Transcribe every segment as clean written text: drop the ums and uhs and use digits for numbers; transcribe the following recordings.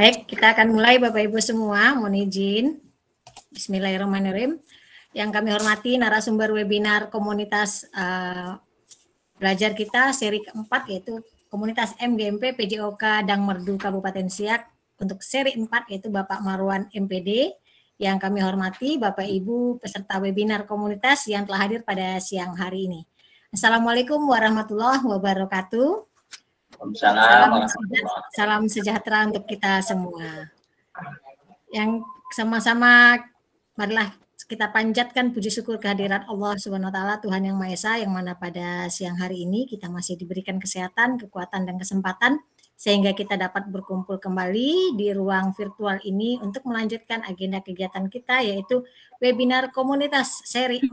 Baik, kita akan mulai Bapak Ibu semua, mohon izin. Bismillahirrahmanirrahim. Yang kami hormati narasumber webinar komunitas belajar kita seri keempat, yaitu komunitas MGMP PJOK Dang Merdu Kabupaten Siak. Untuk seri 4 yaitu Bapak Marwan MPD. Yang kami hormati Bapak Ibu peserta webinar komunitas yang telah hadir pada siang hari ini. Assalamualaikum warahmatullahi wabarakatuh. Salam sejahtera untuk kita semua. Yang sama-sama marilah kita panjatkan puji syukur kehadirat Allah Subhanahu wa taala, Tuhan yang Maha Esa, yang mana pada siang hari ini kita masih diberikan kesehatan, kekuatan dan kesempatan sehingga kita dapat berkumpul kembali di ruang virtual ini untuk melanjutkan agenda kegiatan kita, yaitu webinar komunitas seri 4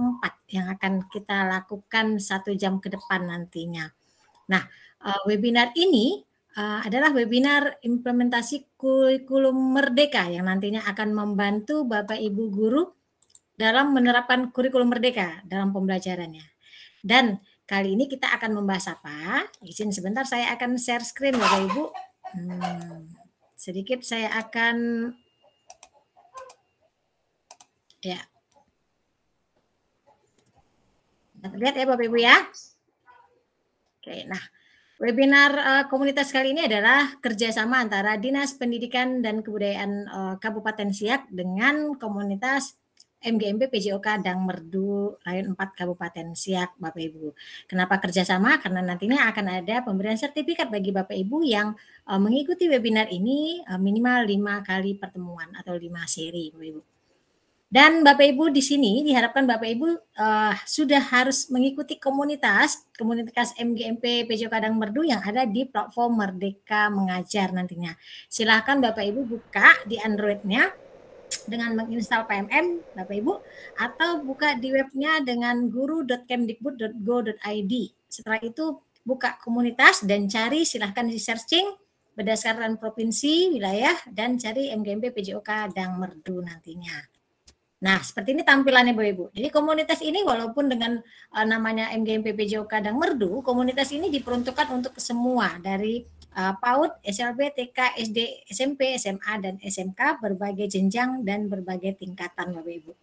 yang akan kita lakukan 1 jam ke depan nantinya. Nah, webinar ini adalah webinar implementasi kurikulum Merdeka yang nantinya akan membantu Bapak Ibu guru dalam menerapkan kurikulum Merdeka dalam pembelajarannya. Dan kali ini kita akan membahas apa? Izin sebentar, saya akan share screen Bapak Ibu. Sedikit saya akan ya. Lihat ya Bapak Ibu ya. Oke, nah webinar komunitas kali ini adalah kerjasama antara Dinas Pendidikan dan Kebudayaan Kabupaten Siak dengan komunitas MGMP PJOK Dang Merdu Rayon 4 Kabupaten Siak, Bapak Ibu. Kenapa kerjasama? Karena nantinya akan ada pemberian sertifikat bagi Bapak Ibu yang mengikuti webinar ini minimal 5 kali pertemuan atau 5 seri, Bapak Ibu. Dan Bapak Ibu di sini diharapkan Bapak Ibu sudah harus mengikuti komunitas MGMP PJOK Dang Merdu yang ada di platform Merdeka Mengajar nantinya. Silahkan Bapak Ibu buka di Android-nya dengan menginstal PMM Bapak Ibu, atau buka di webnya dengan guru.kemdikbud.go.id. Setelah itu buka komunitas dan cari, silahkan di searching berdasarkan provinsi, wilayah, dan cari MGMP PJOK Dang Merdu nantinya. Nah, seperti ini tampilannya Bapak Ibu. Jadi komunitas ini walaupun dengan namanya MGMP PJOK Dang Merdu, komunitas ini diperuntukkan untuk semua dari PAUD, SLB, TK, SD, SMP, SMA, dan SMK, berbagai jenjang dan berbagai tingkatan Bapak Ibu.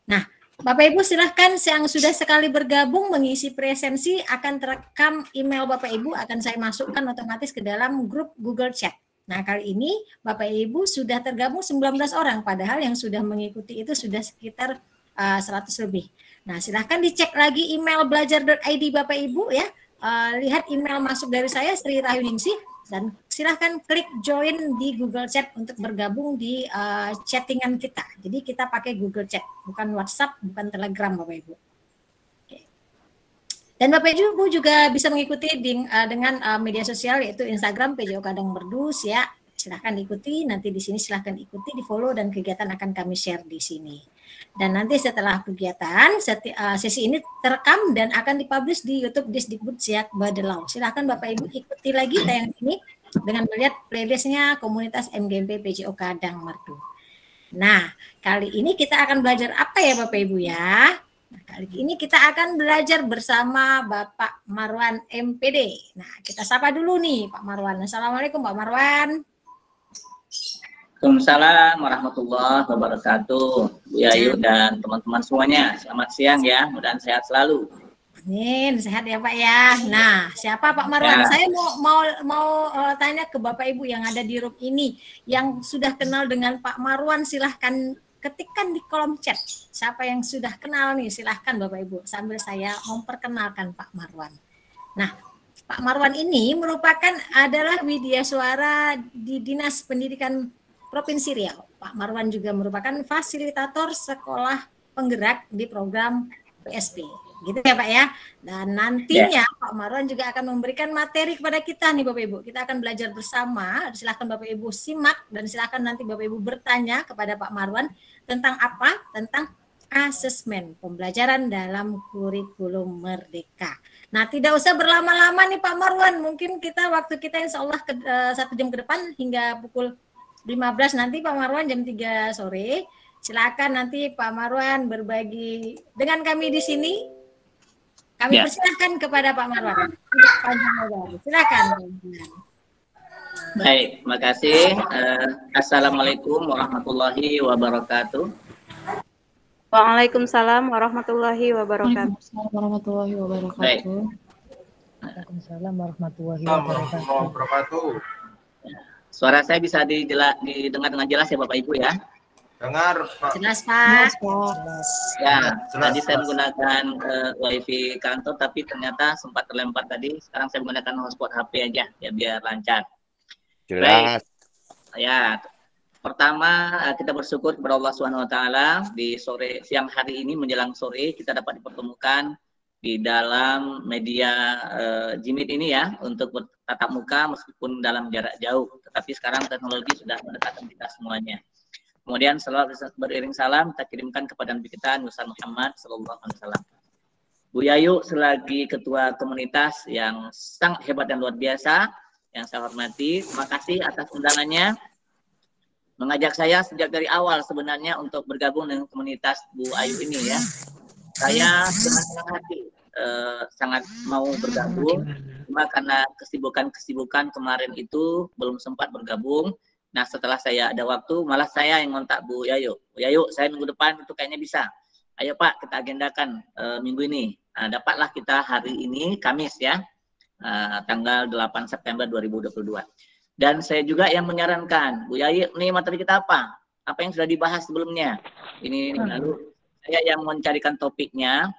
Nah, Bapak Ibu silahkan yang sudah sekali bergabung mengisi presensi akan terekam email Bapak Ibu, akan saya masukkan otomatis ke dalam grup Google Chat. Nah, kali ini Bapak Ibu sudah tergabung 19 orang, padahal yang sudah mengikuti itu sudah sekitar 100 lebih. Nah, silahkan dicek lagi email belajar.id Bapak Ibu ya. Lihat email masuk dari saya, Sri Rahyuningsih, dan silahkan klik join di Google Chat untuk bergabung di chattingan kita. Jadi kita pakai Google Chat, bukan WhatsApp, bukan Telegram Bapak Ibu. Oke. Dan Bapak Ibu juga bisa mengikuti dengan media sosial, yaitu Instagram PJOK Dang Merdu Siak. Silahkan ikuti, nanti di sini silahkan ikuti, di follow, dan kegiatan akan kami share di sini. Dan nanti setelah kegiatan, sesi ini terekam dan akan dipublish di YouTube Disdikbud Siak Badelau. Silahkan Bapak Ibu ikuti lagi tayangan ini dengan melihat playlistnya komunitas MGMP PJOK Dang Merdu. Nah, kali ini kita akan belajar apa ya Bapak Ibu ya? Nah, kali ini kita akan belajar bersama Bapak Marwan MPD. Nah, kita sapa dulu nih Pak Marwan. Assalamualaikum Pak Marwan. Waalaikumsalam warahmatullahi wabarakatuh, Bu Yayu dan teman-teman semuanya. Selamat siang ya, mudah-mudahan sehat selalu. Amin, sehat ya Pak ya. Nah, siapa Pak Marwan? Ya. Saya mau tanya ke Bapak Ibu yang ada di room ini, yang sudah kenal dengan Pak Marwan, silahkan ketikkan di kolom chat. Siapa yang sudah kenal nih, silahkan Bapak Ibu, sambil saya memperkenalkan Pak Marwan. Nah, Pak Marwan ini adalah widya suara di Dinas Pendidikan Provinsi Riau. Pak Marwan juga merupakan fasilitator sekolah penggerak di program PSP. Gitu ya Pak ya. Dan nantinya Pak Marwan juga akan memberikan materi kepada kita nih Bapak Ibu. Kita akan belajar bersama. Silahkan Bapak Ibu simak dan silahkan nanti Bapak Ibu bertanya kepada Pak Marwan tentang apa? Tentang asesmen pembelajaran dalam kurikulum Merdeka. Nah, tidak usah berlama-lama nih Pak Marwan. Mungkin waktu kita insya Allah 1 jam ke depan hingga pukul 15 nanti Pak Marwan jam 3 sore. Silakan nanti Pak Marwan berbagi dengan kami di sini. Kami persilahkan kepada Pak Marwan. Silakan. Baik, terima kasih. Assalamualaikum warahmatullahi wabarakatuh. Waalaikumsalam warahmatullahi wabarakatuh. Waalaikumsalam warahmatullahi wabarakatuh. Baik. Waalaikumsalam warahmatullahi wabarakatuh. Suara saya bisa didengar dengan jelas ya Bapak Ibu ya? Dengar, Pak. Jelas, Pak. Ya, tadi saya menggunakan WiFi kantor, tapi ternyata sempat terlempar tadi. Sekarang saya menggunakan hotspot HP aja, ya biar lancar. Jelas. Baik. Ya, pertama kita bersyukur kepada Allah SWT di siang hari ini menjelang sore kita dapat dipertemukan di dalam media Jimit ini ya untuk bertatap muka meskipun dalam jarak jauh. Tetapi sekarang teknologi sudah mendekatkan kita semuanya. Kemudian selalu beriring salam kita kirimkan kepada Nabi kita Nusa Muhammad Sallallahu Alaihi Wasallam. Bu Yayu selagi ketua komunitas yang sangat hebat dan luar biasa yang saya hormati, terima kasih atas undangannya mengajak saya sejak dari awal sebenarnya untuk bergabung dengan komunitas Bu Ayu ini ya. Saya dengan senang hati sangat mau bergabung, cuma karena kesibukan kemarin itu belum sempat bergabung. Nah setelah saya ada waktu, malah saya yang ngontak Bu Yayu. Bu Yayu, saya minggu depan itu kayaknya bisa. Ayo Pak, kita agendakan minggu ini. Nah, dapatlah kita hari ini, Kamis ya, tanggal 8 September 2022. Dan saya juga yang menyarankan, Bu Yayu, ini materi kita apa? Apa yang sudah dibahas sebelumnya? Ini. Lalu saya yang mencarikan topiknya,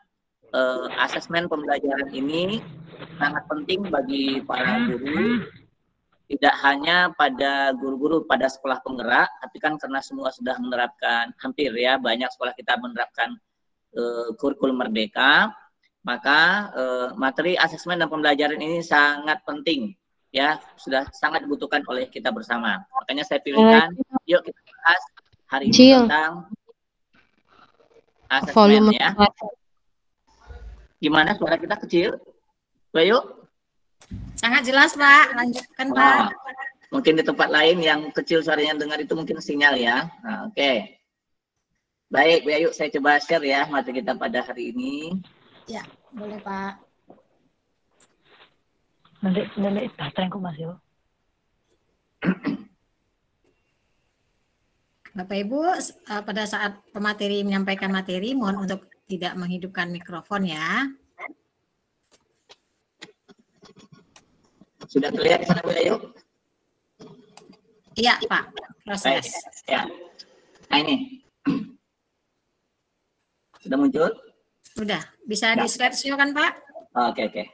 asesmen pembelajaran ini sangat penting bagi para guru, tidak hanya pada guru-guru pada sekolah penggerak, tapi kan karena semua sudah menerapkan, hampir ya, banyak sekolah kita menerapkan kurikulum merdeka, maka materi asesmen dan pembelajaran ini sangat penting, ya, sudah sangat dibutuhkan oleh kita bersama. Makanya saya pilihkan, yuk kita bahas hari ini tentang asesmen ya. Gimana suara kita kecil? Yuk. Sangat jelas, Pak. Lanjutkan, Pak. Mungkin di tempat lain yang kecil suaranya dengar itu mungkin sinyal ya. Nah, oke. Baik, Bu Ayu, saya coba share ya materi kita pada hari ini. Ya, boleh, Pak. Nanti datang Mas yo. Bapak Ibu, pada saat pemateri menyampaikan materi, mohon untuk tidak menghidupkan mikrofon ya. Sudah terlihat di sana Bu Ayu? Iya, Pak. Proses. Baik, ya. Nah ini. Sudah muncul? Sudah. Bisa di slide show kan, Pak? Oke.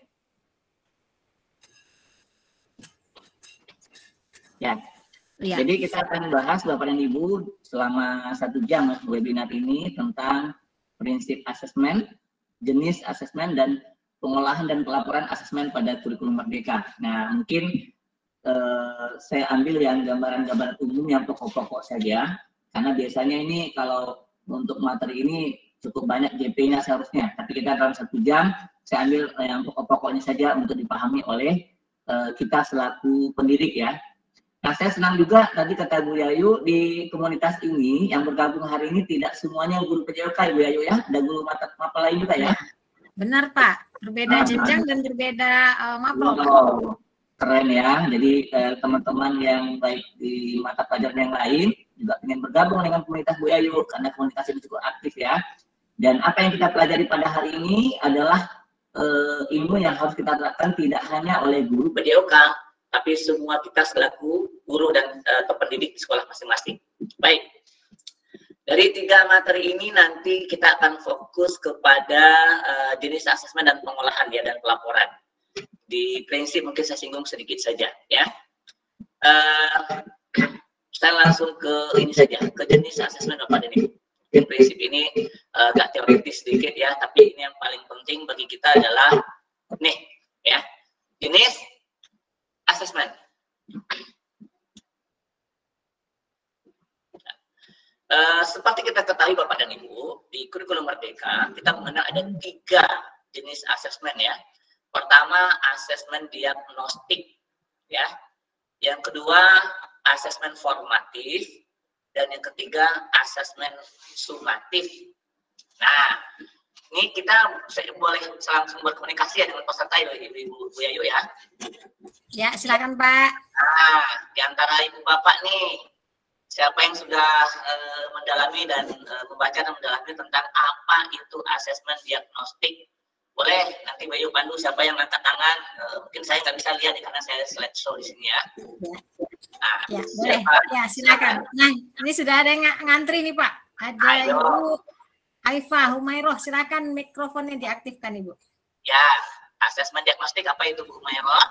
Ya. Ya. Jadi kita akan bahas Bapak dan Ibu selama 1 jam webinar ini tentang prinsip asesmen, jenis asesmen, dan pengolahan dan pelaporan asesmen pada kurikulum merdeka. Nah, mungkin saya ambil yang gambaran-gambaran umum yang pokok-pokok saja, karena biasanya ini kalau untuk materi ini cukup banyak JP-nya seharusnya, tapi kita dalam 1 jam, saya ambil yang pokok-pokoknya saja untuk dipahami oleh kita selaku pendidik ya. Nah, saya senang juga tadi kata Bu Yayu di komunitas ini yang bergabung hari ini tidak semuanya guru PJOK Bu Yayu ya, ada guru mata lain juga ya. Benar Pak, berbeda jenjang dan berbeda mapel. Oh, keren ya. Jadi teman-teman yang baik di mata pelajaran yang lain juga ingin bergabung dengan komunitas Bu Yayu karena komunitas ini cukup aktif ya. Dan apa yang kita pelajari pada hari ini adalah ilmu yang harus kita terapkan tidak hanya oleh guru PJOK, tapi semua kita selaku guru dan pendidik di sekolah masing-masing. Baik. Dari 3 materi ini nanti kita akan fokus kepada jenis asesmen dan pengolahan ya dan pelaporan. Di prinsip mungkin saya singgung sedikit saja ya. Saya langsung ke ini saja, ke jenis asesmen Bapak dan Ibu. Mungkin prinsip ini agak teoritis sedikit ya, tapi ini yang paling penting bagi kita adalah nih ya, jenis asesmen. Seperti kita ketahui Bapak dan Ibu, di kurikulum merdeka kita mengenal ada 3 jenis asesmen ya. Pertama, asesmen diagnostik ya. Yang kedua, asesmen formatif, dan yang ketiga, asesmen sumatif. Nah, Ini kita boleh langsung berkomunikasi ya dengan peserta Ibu Yayu ya. Ya, silakan Pak. Nah, di antara Ibu Bapak nih, siapa yang sudah mendalami dan membaca dan mendalami tentang apa itu asesmen diagnostik? Boleh nanti Mbak Yu pandu siapa yang angkat tangan. Mungkin saya nggak bisa lihat karena saya slideshow di sini ya. Nah, ya, boleh. Ya, silakan. Nah, ini sudah ada yang ngantri nih Pak. Ada Ayo. Ibu Aifa Humairoh, silakan mikrofonnya diaktifkan Ibu. Ya, asesmen diagnostik apa itu Bu Humairoh?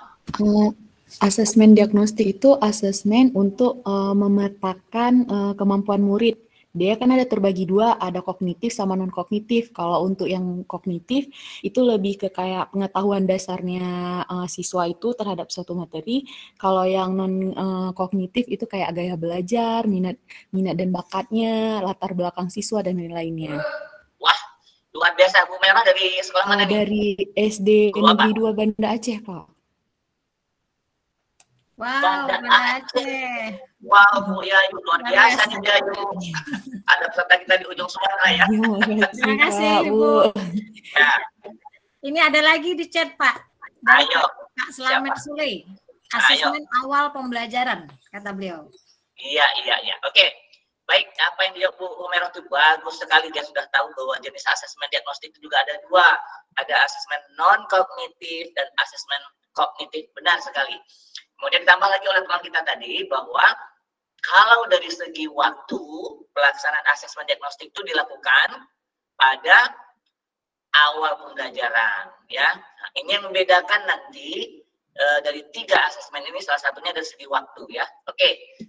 Asesmen diagnostik itu asesmen untuk memetakan kemampuan murid. Dia kan ada terbagi dua, ada kognitif sama non-kognitif. Kalau untuk yang kognitif, itu lebih ke kayak pengetahuan dasarnya siswa itu terhadap suatu materi. Kalau yang non-kognitif itu kayak gaya belajar, minat dan bakatnya, latar belakang siswa, dan lain-lainnya. Wah, luar biasa. Bu Merah dari sekolah mana nih? Dari SD Negeri 2 Banda Aceh, Pak. Wow, Banda Aceh. Wow, Bu Yayu, luar biasa nih Bu Yayu. Ada peserta kita di ujung Sumatera ya. Terima kasih Ibu. Ya. Ini ada lagi di chat Pak. Dari Ayo. Pak Slamet Sule. Asesmen awal pembelajaran, kata beliau. Iya. Oke. Baik, apa yang dia Bu Merah itu bagus sekali. Dia sudah tahu bahwa jenis asesmen diagnostik itu juga ada dua. Ada asesmen non-kognitif dan asesmen kognitif. Benar sekali. Kemudian ditambah lagi oleh teman kita tadi bahwa kalau dari segi waktu pelaksanaan asesmen diagnostik itu dilakukan pada awal pembelajaran, ya. Nah, ini yang membedakan nanti dari 3 asesmen ini salah satunya dari segi waktu, ya. Oke,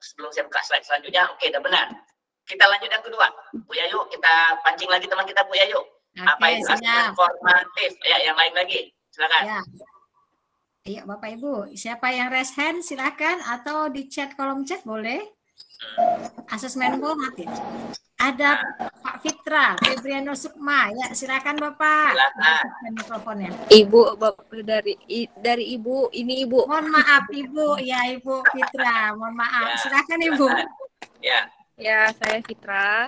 sebelum saya buka slide selanjutnya, oke, udah benar. Kita lanjut yang kedua, Bu Yayu, kita pancing lagi teman kita Bu Yayu. Apa itu asesmen formatif? Ya, yang lain lagi, silakan. Ya. Iya Bapak Ibu, siapa yang raise hand silakan atau di chat kolom chat boleh. Asesmen formatif. Ada Pak Fitra, Febriano Sukma, ya silakan Bapak. Silakan. Mikrofonnya. Ibu, dari Ibu, ini Ibu. Mohon maaf Ibu, ya Ibu Fitra, mohon maaf. Ya, silakan Ibu. Ya, saya Fitra.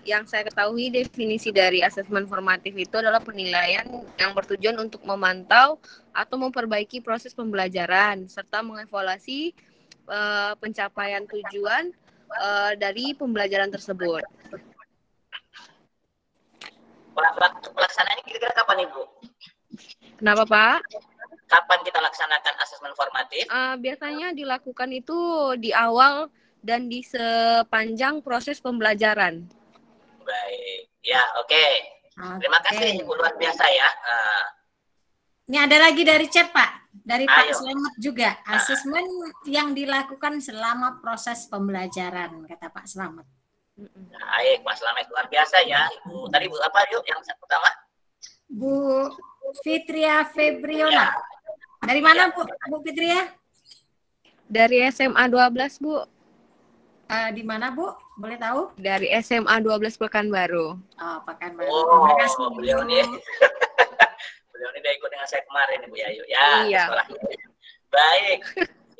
Yang saya ketahui definisi dari asesmen formatif itu adalah penilaian yang bertujuan untuk memantau atau memperbaiki proses pembelajaran serta mengevaluasi pencapaian tujuan dari pembelajaran tersebut. Pelaksanaannya kira-kira kapan Ibu? Kenapa Pak? Kapan kita laksanakan asesmen formatif? Biasanya dilakukan itu di awal dan di sepanjang proses pembelajaran. Baik, ya oke. Terima kasih Ibu, luar biasa ya. Ini ada lagi dari chat Pak, dari Pak Ayo. Slamet juga. Asesmen yang dilakukan selama proses pembelajaran, kata Pak Slamet. Baik, Pak Slamet, luar biasa ya. Ibu, tadi Bu apa yuk yang pertama? Bu Fitria Febriona. Dari mana Bu Fitria? Dari SMA 12 Bu. Di mana Bu? Boleh tahu? Dari SMA 12 Pekanbaru. Oh, Pekanbaru. Oh, Terima kasih. beliau nih. Beliau ini udah ikut dengan saya kemarin Bu Yayu ya. Iya. Sekolah. Baik.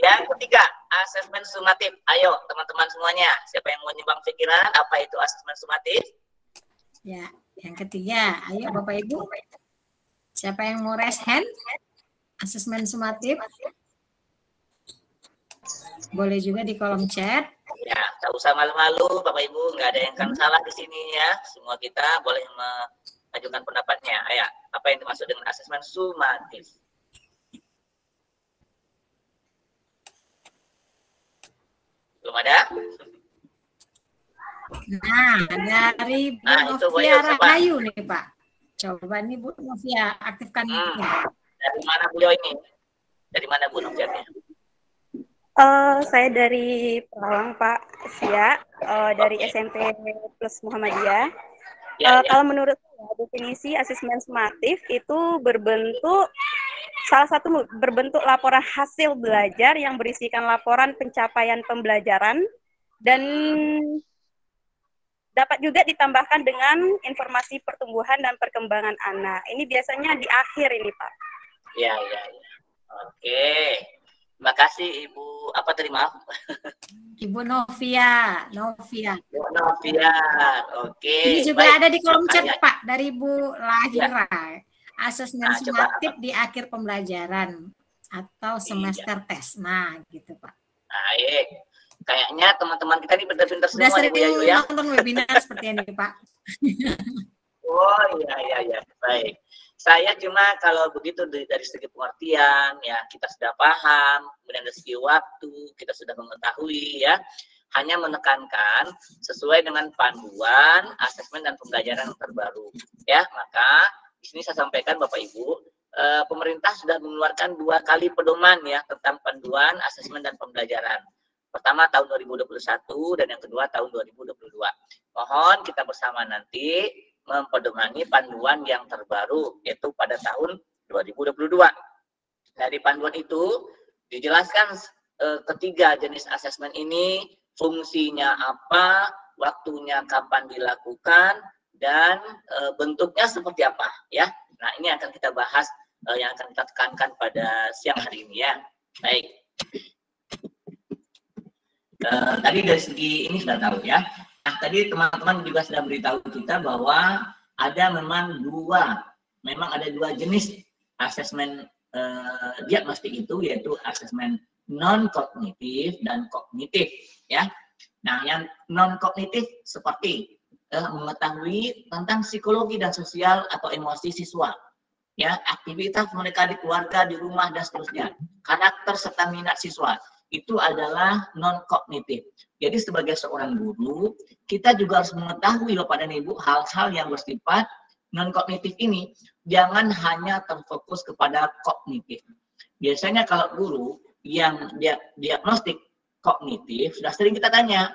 Yang ketiga, asesmen sumatif. Ayo teman-teman semuanya, siapa yang mau nyumbang pikiran apa itu asesmen sumatif? Ya, yang ketiga, ayo Bapak Ibu. Siapa yang mau raise hand? Asesmen sumatif. Boleh juga di kolom chat. Ya, tak usah malu-malu Bapak Ibu, nggak ada yang kan salah di sini ya. Semua kita boleh mengajukan pendapatnya. Ayo, apa yang dimaksud dengan asesmen sumatif? Belum ada? Nah, dari Bu Novia Rahayu nih Pak. Coba nih Bu Novia, aktifkan. Dari mana beliau ini? Dari mana Bu Novianya? Saya dari Perawang Pak Sia, dari SMP Plus Muhammadiyah. Kalau menurut saya, definisi asesmen sumatif itu salah satu berbentuk laporan hasil belajar yang berisikan laporan pencapaian pembelajaran dan dapat juga ditambahkan dengan informasi pertumbuhan dan perkembangan anak. Ini biasanya di akhir ini Pak. Ya. Oke. Terima kasih Ibu. Apa tadi maaf? Ibu Novia. Bu Novia, oke. Ini juga baik. ada di kolom chat Ya. Pak dari Bu Lahira. Asesmen Nah, coba. sumatif di akhir pembelajaran atau semester tes. Nah, gitu Pak. Baik. Kayaknya teman-teman kita ini pintar-pintar Udah semua nih sering Bu Yayu ya. nonton webinar seperti ini Pak. Oh iya. Baik. Saya cuma kalau begitu dari segi pengertian ya kita sudah paham, kemudian dari segi waktu kita sudah mengetahui ya. Hanya menekankan sesuai dengan panduan asesmen dan pembelajaran yang terbaru ya. Maka di sini saya sampaikan Bapak Ibu, pemerintah sudah mengeluarkan 2 kali pedoman ya tentang panduan asesmen dan pembelajaran. Pertama tahun 2021 dan yang kedua tahun 2022. Mohon kita bersama nanti mempedomani panduan yang terbaru yaitu pada tahun 2022. Dari panduan itu dijelaskan ketiga jenis asesmen ini, fungsinya apa, waktunya kapan dilakukan, dan bentuknya seperti apa ya. Nah, ini akan kita bahas yang akan kita tekankan pada siang hari ini ya. Baik. Tadi dari segi ini sudah tahu ya. Nah, tadi teman-teman juga sudah beritahu kita bahwa memang ada dua jenis asesmen diagnostik itu, yaitu asesmen non kognitif dan kognitif ya. Nah, yang non kognitif seperti mengetahui tentang psikologi dan sosial atau emosi siswa ya, aktivitas mereka di keluarga, di rumah dan seterusnya, karakter serta minat siswa. Itu adalah non-kognitif. Jadi sebagai seorang guru, kita juga harus mengetahui Bapak dan Ibu hal-hal yang bersifat non-kognitif ini. Jangan hanya terfokus kepada kognitif. Biasanya kalau guru yang diagnostik kognitif, sudah sering kita tanya.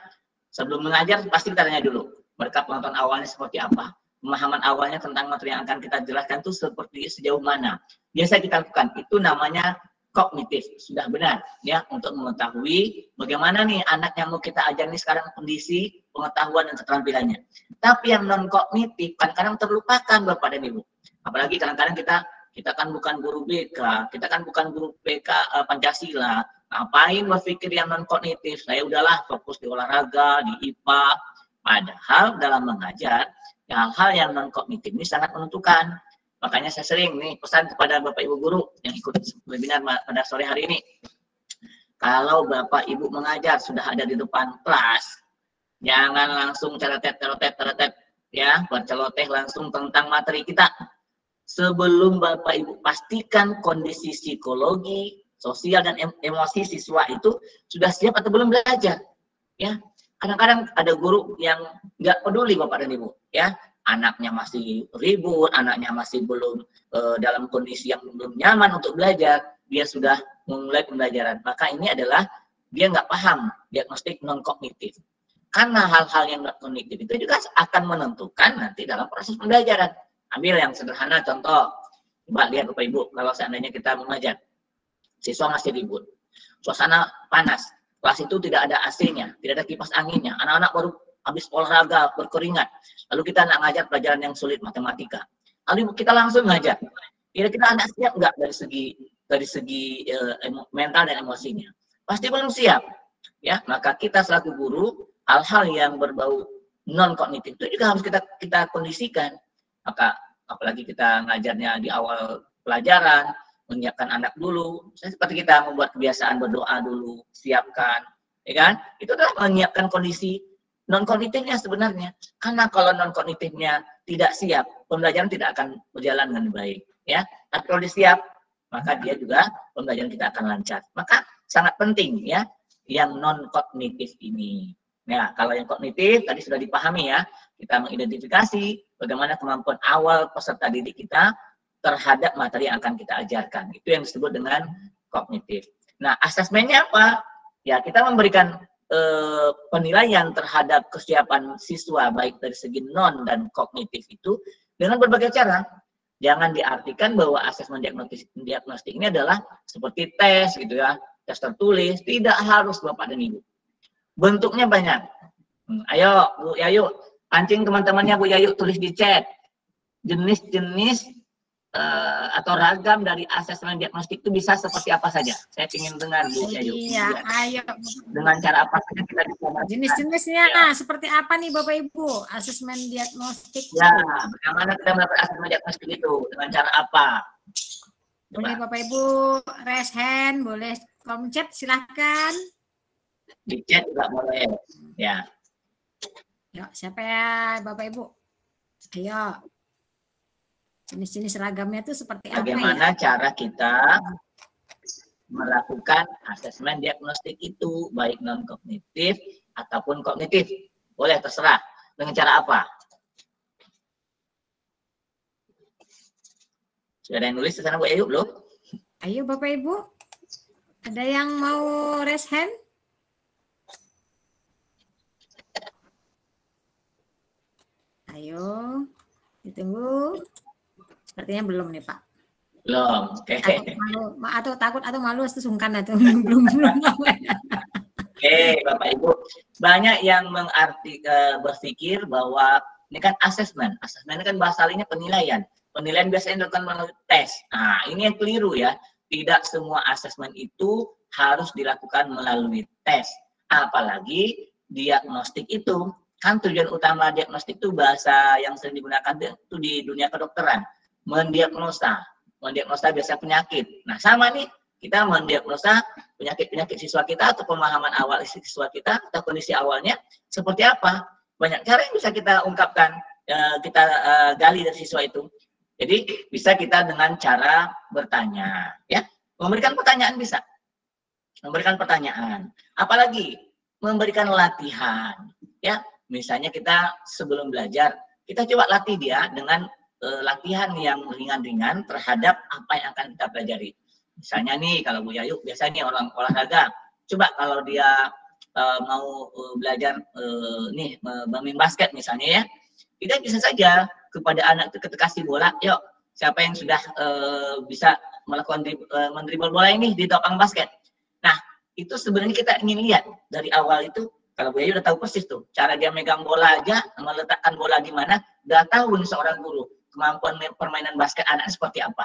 Sebelum mengajar, pasti kita tanya dulu. Mereka penonton awalnya seperti apa? Pemahaman awalnya tentang materi yang akan kita jelaskan itu seperti sejauh mana? Biasa kita lakukan. Itu namanya kognitif, sudah benar ya, untuk mengetahui bagaimana nih anak yang mau kita ajar ini sekarang kondisi pengetahuan dan keterampilannya. Tapi yang non kognitif kadang-kadang terlupakan Bapak dan Ibu. Apalagi kadang-kadang kita kan bukan guru BK, kita kan bukan guru BK Pancasila. Ngapain berpikir yang non kognitif? Saya udahlah fokus di olahraga, di IPA. Padahal dalam mengajar hal-hal yang non kognitif ini sangat menentukan. Makanya saya sering nih pesan kepada Bapak Ibu guru yang ikut webinar pada sore hari ini. Kalau Bapak Ibu mengajar sudah ada di depan kelas, jangan langsung celotet ya, berceloteh langsung tentang materi kita. Sebelum Bapak Ibu pastikan kondisi psikologi, sosial dan emosi siswa itu sudah siap atau belum belajar. Ya, kadang-kadang ada guru yang nggak peduli Bapak dan Ibu, ya. Anaknya masih ribut, anaknya masih belum dalam kondisi yang belum nyaman untuk belajar, dia sudah memulai pembelajaran. Maka ini adalah dia nggak paham diagnostik non kognitif. Karena hal-hal yang non kognitif itu juga akan menentukan nanti dalam proses pembelajaran. Ambil yang sederhana contoh, coba lihat Bapak Ibu, kalau seandainya kita mengajar, siswa masih ribut, suasana panas, kelas itu tidak ada AC-nya, tidak ada kipas anginnya, anak-anak baru habis olahraga, berkeringat. Lalu kita nak ngajar pelajaran yang sulit, matematika. Lalu kita langsung ngajar. Kira-kira anak siap nggak dari segi mental dan emosinya? Pasti belum siap. Ya, maka kita selaku guru, hal-hal yang berbau non kognitif itu juga harus kita kondisikan. Maka apalagi kita ngajarnya di awal pelajaran, menyiapkan anak dulu. Seperti kita membuat kebiasaan berdoa dulu, siapkan, ya kan? Itu adalah menyiapkan kondisi non kognitifnya sebenarnya. Karena kalau non kognitifnya tidak siap, pembelajaran tidak akan berjalan dengan baik, ya. Tapi kalau dia siap, maka dia juga pembelajaran kita akan lancar. Maka sangat penting ya yang non kognitif ini. Ya, kalau yang kognitif tadi sudah dipahami ya. Kita mengidentifikasi bagaimana kemampuan awal peserta didik kita terhadap materi yang akan kita ajarkan. Itu yang disebut dengan kognitif. Nah, asesmennya apa? Ya, kita memberikan penilaian terhadap kesiapan siswa baik dari segi non dan kognitif itu dengan berbagai cara. Jangan diartikan bahwa asesmen diagnostik ini adalah seperti tes gitu ya, tes tertulis. Tidak harus Bapak dan Ibu. Bentuknya banyak. Ayo Bu Yayu, pancing teman-temannya Bu Yayu tulis di chat jenis-jenis atau ragam dari asesmen diagnostik itu bisa seperti apa saja? Saya ingin dengar Bu Yayu. Iya, ayo. Dengan cara apa saja kita bisa jenis-jenisnya ya. Seperti apa nih Bapak Ibu asesmen diagnostik? Ya, bagaimana kita melakukan asesmen diagnostik itu? Dengan cara apa? Boleh Bapak Ibu raise hand, boleh kolom chat silahkan. Di chat juga boleh. Ya. Yuk, siapa ya Bapak Ibu? Ayo. Jenis-jenis ragamnya itu seperti bagaimana apa ya? Cara kita melakukan asesmen diagnostik itu, baik non-kognitif ataupun kognitif. Boleh, terserah. Dengan cara apa? Sudah ada yang nulis di sana Bu Ayu belum? Ayo Bapak Ibu. Ada yang mau raise hand? Ayo, ditunggu. Sepertinya belum nih Pak. Belum. Oke. Atau takut atau malu atau sungkan atau belum. Oke, Bapak Ibu. Banyak yang berpikir bahwa ini kan asesmen. Asesmen ini kan bahasa lainnya penilaian. Penilaian biasanya dilakukan melalui tes. Nah, ini yang keliru ya. Tidak semua asesmen itu harus dilakukan melalui tes. Apalagi diagnostik itu. Kan tujuan utama diagnostik itu bahasa yang sering digunakan itu di dunia kedokteran. Mendiagnosa biasa penyakit. Nah, sama nih, kita mendiagnosa penyakit-penyakit siswa kita atau pemahaman awal siswa kita atau kondisi awalnya seperti apa. Banyak cara yang bisa kita ungkapkan, kita gali dari siswa itu. Jadi bisa kita dengan cara bertanya, ya, memberikan pertanyaan bisa, memberikan pertanyaan, apalagi memberikan latihan, ya. Misalnya kita sebelum belajar, kita coba latih dia dengan latihan yang ringan-ringan terhadap apa yang akan kita pelajari. Misalnya nih, kalau Bu Yayu biasanya orang olahraga, coba kalau dia mau belajar bermain basket misalnya ya, kita bisa saja kepada anak itu ketika kasih bola, yuk siapa yang sudah bisa melakukan mendribble bola ini di lapangan basket. Nah, itu sebenarnya kita ingin lihat dari awal itu. Kalau Bu Yayu udah tahu persis tuh, cara dia megang bola aja, meletakkan bola di mana, udah tahu nih seorang guru kemampuan permainan basket anak seperti apa,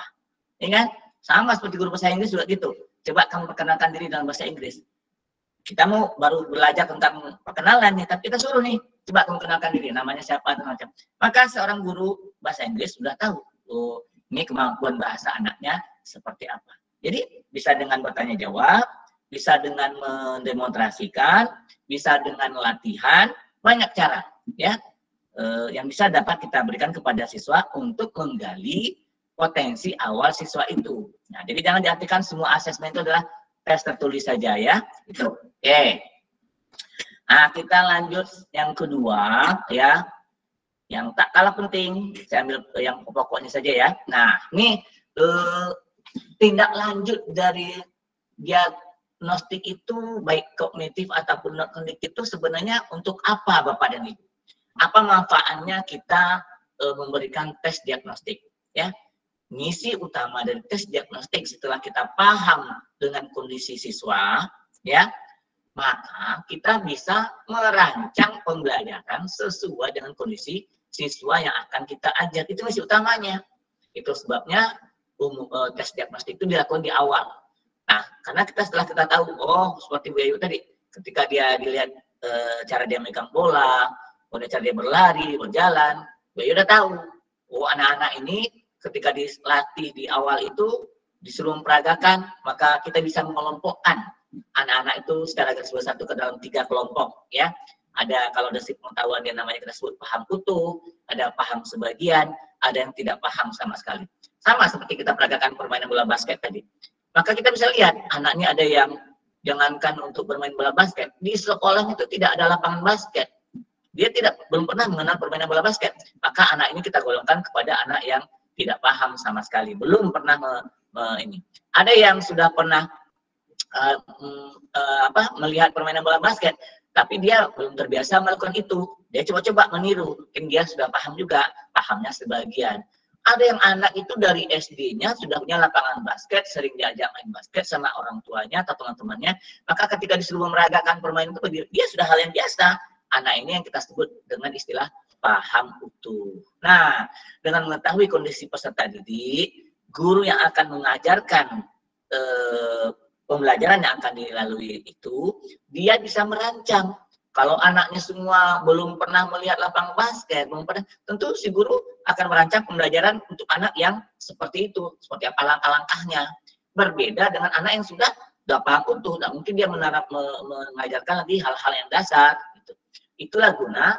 ya kan? Sama seperti guru bahasa Inggris juga gitu. Coba kamu perkenalkan diri dalam bahasa Inggris. Kita mau baru belajar tentang perkenalan nih, tapi kita suruh nih, coba kamu kenalkan diri, namanya siapa dan macam. Maka seorang guru bahasa Inggris sudah tahu, oh ini kemampuan bahasa anaknya seperti apa. Jadi bisa dengan bertanya jawab, bisa dengan mendemonstrasikan, bisa dengan latihan, banyak cara ya yang bisa dapat kita berikan kepada siswa untuk menggali potensi awal siswa itu. Nah, jadi jangan diartikan semua asesmen itu adalah tes tertulis saja ya. Itu. Oke. Nah, kita lanjut yang kedua ya. Yang tak kalah penting, saya ambil yang pokoknya saja ya. Nah, ini tindak lanjut dari diagnostik itu baik kognitif ataupun non kognitif itu sebenarnya untuk apa Bapak dan Ibu? Apa manfaatnya kita memberikan tes diagnostik ya? Misi utama dari tes diagnostik setelah kita paham dengan kondisi siswa ya, maka kita bisa merancang pembelajaran sesuai dengan kondisi siswa yang akan kita ajar. Itu misi utamanya. Itu sebabnya tes diagnostik itu dilakukan di awal. Nah, karena setelah kita tahu, oh seperti Bu Yayu tadi, ketika dia dilihat cara dia megang bola, kemudian cara dia berlari, berjalan, Bu Yayu udah tahu, oh anak-anak ini ketika dilatih di awal itu disuruh memperagakan, maka kita bisa mengelompokkan anak-anak itu secara garis besar ke dalam 3 kelompok, ya. Ada kalau dari pengetahuan yang namanya kita sebut paham utuh, ada paham sebagian, ada yang tidak paham sama sekali. Sama seperti kita peragakan permainan bola basket tadi. Maka kita bisa lihat anaknya ada yang jangankan untuk bermain bola basket, di sekolah itu tidak ada lapangan basket. Dia belum pernah mengenal permainan bola basket. Maka anak ini kita golongkan kepada anak yang tidak paham sama sekali, belum pernah ini. Ada yang sudah pernah melihat permainan bola basket, tapi dia belum terbiasa melakukan itu. Dia coba-coba meniru, mungkin dia sudah paham juga, pahamnya sebagian. Ada yang anak itu dari SD-nya sudah punya lapangan basket, sering diajak main basket sama orang tuanya atau teman-temannya. Maka ketika disuruh meragakan permainan itu, dia sudah hal yang biasa. Anak ini yang kita sebut dengan istilah paham utuh. Nah, dengan mengetahui kondisi peserta didik, guru yang akan mengajarkan pembelajaran yang akan dilalui itu, dia bisa merancang. Kalau anaknya semua belum pernah melihat lapangan basket, belum pernah, tentu si guru akan merancang pembelajaran untuk anak yang seperti itu, seperti apa langkah-langkahnya. Berbeda dengan anak yang sudah paham utuh, tidak mungkin dia mengajarkan lagi hal-hal yang dasar. Gitu. Itulah guna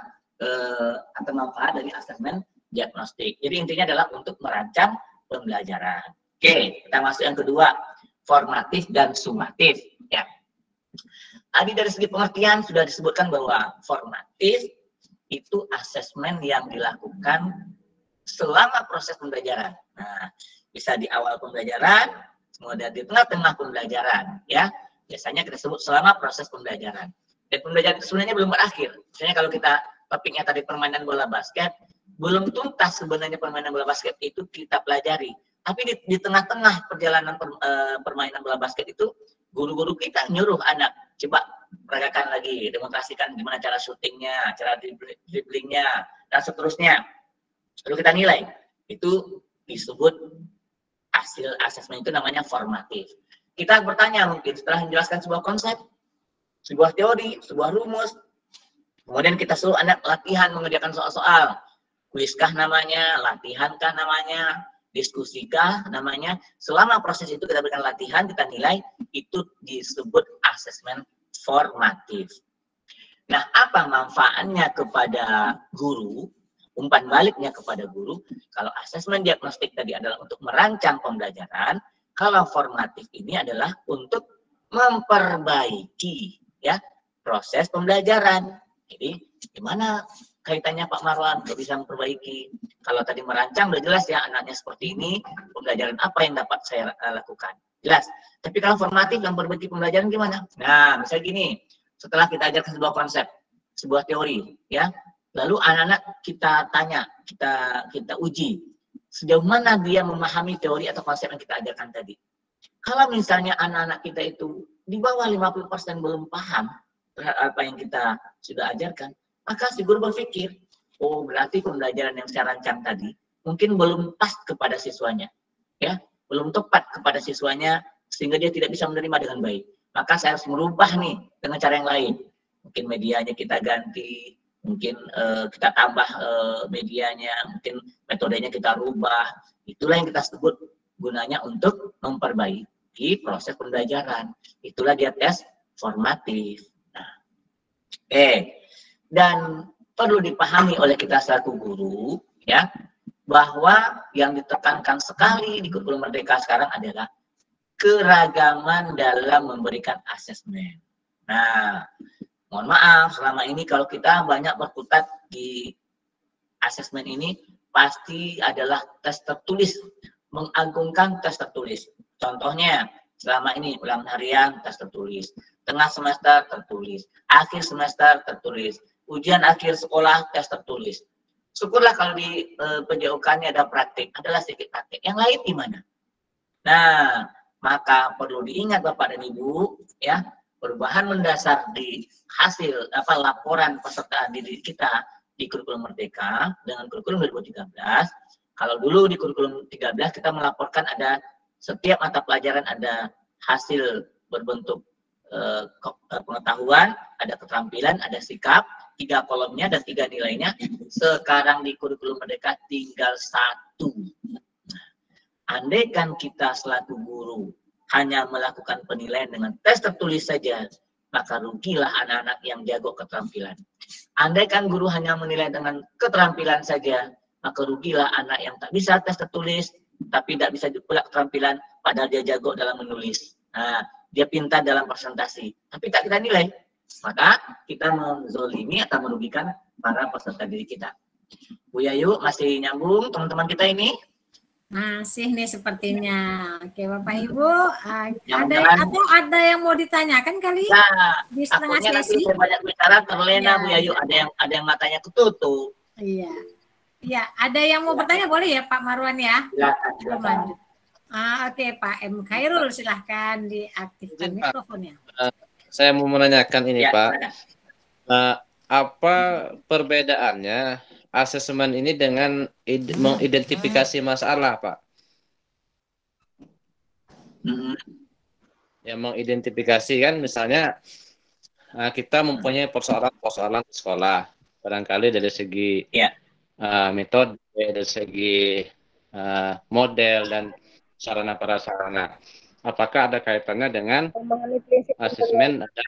atau manfaat dari asesmen diagnostik. Jadi intinya adalah untuk merancang pembelajaran. Oke, kita masuk yang kedua, formatif dan sumatif. Ya. Tadi dari segi pengertian sudah disebutkan bahwa formatif itu asesmen yang dilakukan selama proses pembelajaran. Nah, bisa di awal pembelajaran, kemudian di tengah-tengah pembelajaran, ya. Biasanya kita sebut selama proses pembelajaran. Dan pembelajaran itu sebenarnya belum berakhir. Misalnya kalau kita topiknya tadi permainan bola basket, belum tuntas sebenarnya permainan bola basket itu kita pelajari. Tapi di tengah-tengah perjalanan permainan bola basket itu, guru-guru kita nyuruh anak, coba peragakan lagi, demonstrasikan gimana cara syutingnya, cara dribblingnya, dan seterusnya. Lalu kita nilai. Itu disebut hasil asesmen itu namanya formatif. Kita bertanya mungkin setelah menjelaskan sebuah konsep, sebuah teori, sebuah rumus, kemudian kita suruh anak latihan mengerjakan soal-soal. Kuiskah namanya, latihankah namanya, diskusikah namanya. Selama proses itu kita berikan latihan, kita nilai, itu disebut asesmen formatif. Nah, apa manfaatnya kepada guru, umpan baliknya kepada guru? Kalau asesmen diagnostik tadi adalah untuk merancang pembelajaran, kalau formatif ini adalah untuk memperbaiki ya proses pembelajaran. Jadi, gimana kaitannya Pak Marwan untuk bisa memperbaiki? Kalau tadi merancang udah jelas ya, anaknya seperti ini, pembelajaran apa yang dapat saya lakukan? Jelas. Tapi kalau formatif yang memperbaiki pembelajaran gimana? Nah, misalnya gini, setelah kita ajarkan sebuah konsep, sebuah teori, ya, lalu anak-anak kita tanya, kita uji, sejauh mana dia memahami teori atau konsep yang kita ajarkan tadi. Kalau misalnya anak-anak kita itu di bawah 50% belum paham terhadap apa yang kita sudah ajarkan, maka si guru berpikir, oh berarti pembelajaran yang saya rancang tadi mungkin belum pas kepada siswanya, ya, belum tepat kepada siswanya sehingga dia tidak bisa menerima dengan baik. Maka saya harus merubah nih dengan cara yang lain. Mungkin medianya kita ganti, mungkin kita tambah medianya, mungkin metodenya kita rubah. Itulah yang kita sebut gunanya untuk memperbaiki proses pembelajaran. Itulah dia tes formatif. Nah, dan perlu dipahami oleh kita selaku guru, ya, bahwa yang ditekankan sekali di kurikulum Merdeka sekarang adalah keragaman dalam memberikan asesmen. Nah, mohon maaf, selama ini kalau kita banyak berkutat di asesmen ini, pasti adalah tes tertulis, mengagungkan tes tertulis. Contohnya, selama ini ulangan harian tes tertulis, tengah semester tertulis, akhir semester tertulis, ujian akhir sekolah tes tertulis. Syukurlah kalau di PJOK-nya ada praktik, adalah sedikit praktik. Yang lain gimana? Nah, maka perlu diingat Bapak dan Ibu, ya, perubahan mendasar di hasil laporan peserta didik kita di kurikulum Merdeka dengan kurikulum 2013. Kalau dulu di kurikulum 13 kita melaporkan ada setiap mata pelajaran ada hasil berbentuk pengetahuan, ada keterampilan, ada sikap, 3 kolomnya dan 3 nilainya. Sekarang di kurikulum Merdeka tinggal 1. Andaikan kita selaku guru hanya melakukan penilaian dengan tes tertulis saja, maka rugilah anak-anak yang jago keterampilan. Andaikan guru hanya menilai dengan keterampilan saja, maka rugilah anak yang tak bisa tes tertulis, tapi tidak bisa pula keterampilan, padahal dia jago dalam menulis. Nah, dia pintar dalam presentasi, tapi tak kita nilai. Maka kita menzolimi atau merugikan para peserta didik kita. Bu Yayu, masih nyambung teman-teman kita ini? Masih nih sepertinya. Oke Bapak Ibu, ada yang mau ditanyakan kali? Nah, di setengah sesi. Nanti banyak bicara terlena, Bu Yayu. Ada yang matanya ketutup. Iya. Iya, ada yang mau bertanya boleh ya Pak Marwan ya? Silakan. Oke Pak M. Khairul, silahkan diaktifkan mikrofonnya. Saya mau menanyakan ini ya, Pak. Apa perbedaannya asesmen ini dengan mengidentifikasi masalah, Pak. Ya, mengidentifikasi kan misalnya kita mempunyai persoalan-persoalan di sekolah. Barangkali dari segi metode, dari segi model dan sarana prasarana. Apakah ada kaitannya dengan asesmen dan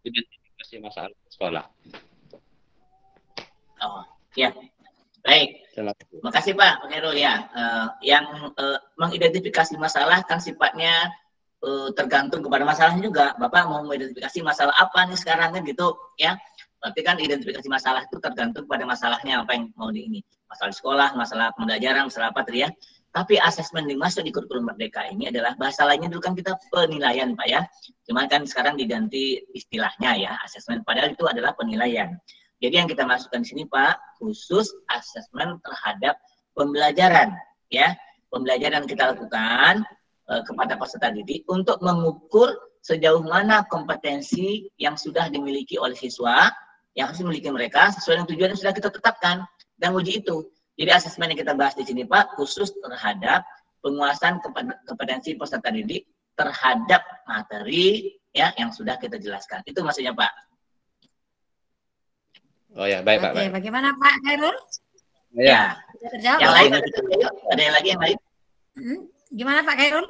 identifikasi masalah di sekolah? Oh, ya. Baik. Terima kasih Pak Khairul ya. Yang mengidentifikasi masalah kan sifatnya tergantung kepada masalahnya juga. Bapak mau mengidentifikasi masalah apa nih sekarang kan gitu ya. Berarti kan identifikasi masalah itu tergantung pada masalahnya apa yang mau di ini. Masalah di sekolah, masalah pembelajaran, masalah apa tadi ya. Tapi asesmen yang masuk di kurikulum Merdeka ini adalah bahasa lainnya dulu kan kita penilaian Pak ya. Cuma kan sekarang diganti istilahnya ya, asesmen. Padahal itu adalah penilaian. Jadi yang kita masukkan di sini Pak, khusus asesmen terhadap pembelajaran ya. Pembelajaran kita lakukan kepada peserta didik untuk mengukur sejauh mana kompetensi yang sudah dimiliki oleh siswa, yang harus dimiliki mereka sesuai dengan tujuan yang sudah kita tetapkan dan uji itu. Jadi asesmen yang kita bahas di sini Pak, khusus terhadap penguasaan kompetensi peserta didik terhadap materi ya yang sudah kita jelaskan. Itu maksudnya Pak. Oh ya, baik Pak. Oke, bagaimana Pak Khairul? Ya. Terjawab. Yang lain ada yang lagi yang lain? Gimana Pak Khairul?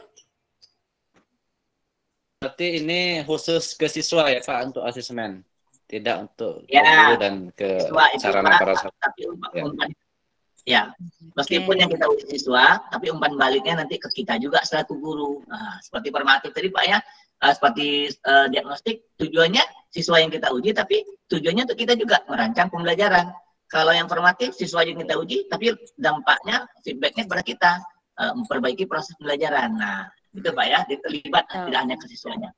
Berarti ini khusus ke siswa ya Pak untuk asesmen, tidak untuk guru dan ke sarana prasarana. Tapi ya, meskipun yang kita uji siswa, tapi umpan baliknya nanti ke kita juga selaku guru. Nah, seperti formatif tadi Pak ya, seperti diagnostik, tujuannya siswa yang kita uji, tapi tujuannya untuk kita juga merancang pembelajaran. Kalau yang formatif, siswa yang kita uji, tapi dampaknya, feedbacknya kepada kita, memperbaiki proses pembelajaran. Nah, itu Pak ya, terlibat tidak hanya ke siswanya.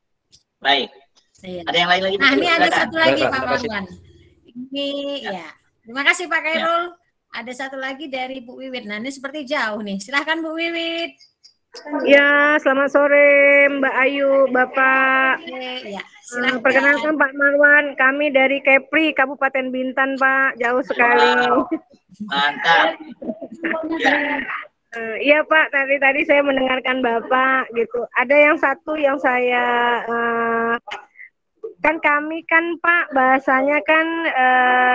Baik. Ada yang lain lagi? Nah, ini ada satu lagi Pak Marwan. Ini ya, terima kasih Pak Khairul. Ada satu lagi dari Bu Wiwit. Nah, ini seperti jauh nih. Silahkan Bu Wiwit. Ya, selamat sore Mbak Ayu, Bapak. Ya, silahkan. Perkenalkan Pak Marwan, kami dari Kepri, Kabupaten Bintan, Pak. Jauh sekali. Wow. Mantap. Iya Pak, tadi saya mendengarkan Bapak gitu. Ada yang satu yang saya kan kami kan Pak bahasanya kan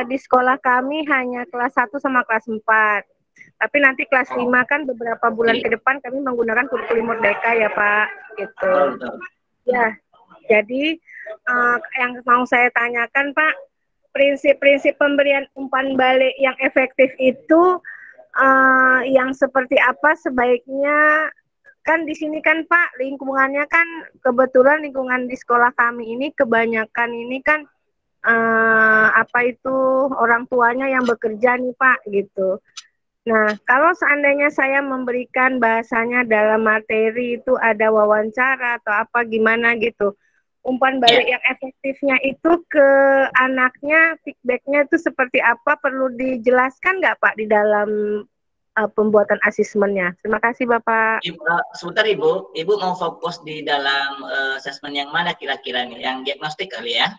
di sekolah kami hanya kelas 1 sama kelas 4. Tapi nanti kelas 5 kan beberapa bulan ke depan kami menggunakan kurikulum Merdeka ya Pak gitu. Ya. Jadi yang mau saya tanyakan Pak, prinsip-prinsip pemberian umpan balik yang efektif itu yang seperti apa sebaiknya. Kan di sini kan Pak lingkungannya kan kebetulan lingkungan di sekolah kami ini kebanyakan ini kan orang tuanya yang bekerja nih Pak gitu. Nah kalau seandainya saya memberikan bahasanya dalam materi itu ada wawancara atau apa gimana gitu, umpan balik yang efektifnya itu ke anaknya, feedbacknya itu seperti apa, perlu dijelaskan nggak Pak di dalam pembuatan asesmennya? Terima kasih Bapak. Sebentar Ibu mau fokus di dalam asesmen yang mana kira-kira nih? Yang diagnostik kali ya?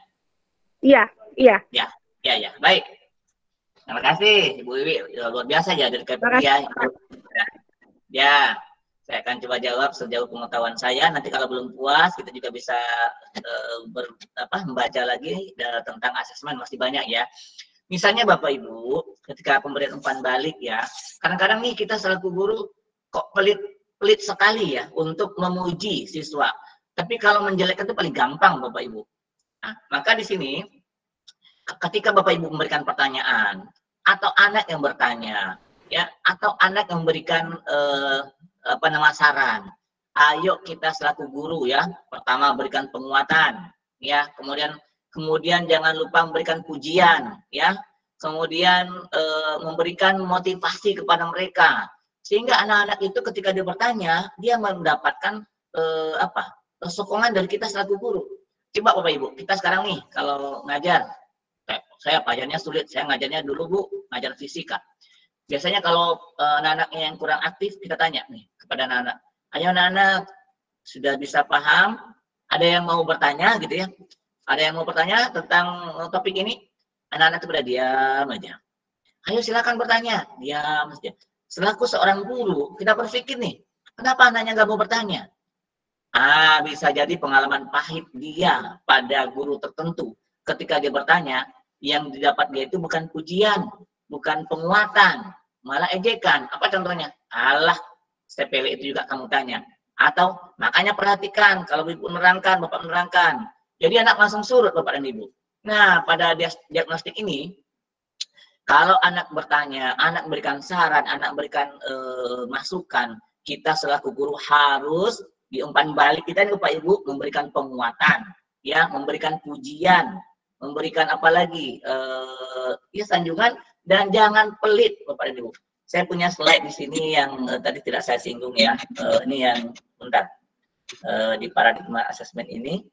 Iya. Ya. Baik. Terima kasih Ibu Wiwi, luar biasa ya dari Kepri ya. Ya, saya akan coba jawab sejauh pengetahuan saya. Nanti kalau belum puas, kita juga bisa membaca lagi tentang asesmen, masih banyak ya. Misalnya Bapak Ibu, ketika pemberian umpan balik ya, kadang-kadang nih kita selaku guru kok pelit sekali ya untuk memuji siswa. Tapi kalau menjelekkan itu paling gampang Bapak Ibu. Nah, maka di sini ketika Bapak Ibu memberikan pertanyaan atau anak yang bertanya ya, atau anak yang memberikan saran, ayo kita selaku guru ya, pertama berikan penguatan ya, kemudian jangan lupa memberikan pujian ya, kemudian memberikan motivasi kepada mereka sehingga anak-anak itu ketika dia bertanya dia mendapatkan sokongan dari kita selaku guru. Coba Bapak Ibu, kita sekarang nih kalau ngajar, saya pelajarnya sulit, saya ngajarnya dulu Bu, ngajar fisika. Biasanya kalau anak-anak yang kurang aktif, kita tanya nih kepada anak-anak, ayo anak-anak sudah bisa paham, ada yang mau bertanya gitu ya, ada yang mau bertanya tentang topik ini, anak-anak itu pada diam aja. Ayo silakan bertanya. Diam. Selaku seorang guru, kita berpikir nih, kenapa anaknya nggak mau bertanya? Bisa jadi pengalaman pahit dia pada guru tertentu. Ketika dia bertanya, yang didapat dia itu bukan pujian, bukan penguatan, malah ejekan. Apa contohnya? Alah, sepele itu juga kamu tanya. Atau, makanya perhatikan, kalau ibu menerangkan, bapak menerangkan. Jadi anak langsung surut, bapak dan ibu. Nah, pada diagnostik ini, kalau anak bertanya, anak berikan saran, anak berikan masukan, kita selaku guru harus diumpan balik kita nih Bapak Ibu, memberikan penguatan, ya, memberikan pujian, memberikan apa lagi, ya sanjungan, dan jangan pelit Bapak dan Ibu. Saya punya slide di sini yang tadi tidak saya singgung ya, ini yang bentar, di paradigma assessment ini.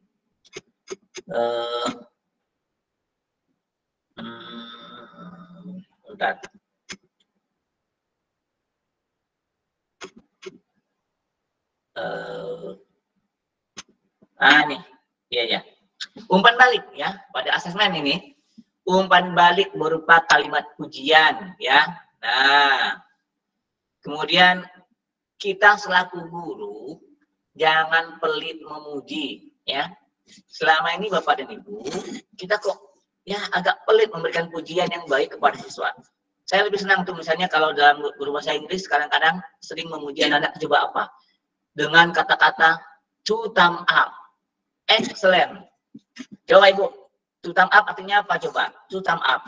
Bentar. Nih, ya. Umpan balik ya pada asesmen ini. Umpan balik berupa kalimat pujian ya. Nah, kemudian kita selaku guru jangan pelit memuji ya. Selama ini Bapak dan Ibu, kita kok ya agak pelit memberikan pujian yang baik kepada siswa. Saya lebih senang tuh misalnya kalau dalam guru bahasa Inggris kadang-kadang sering memuji anak coba apa? Dengan kata-kata to thumb up, excellent. Coba Ibu, to thumb up artinya apa coba? To thumb up.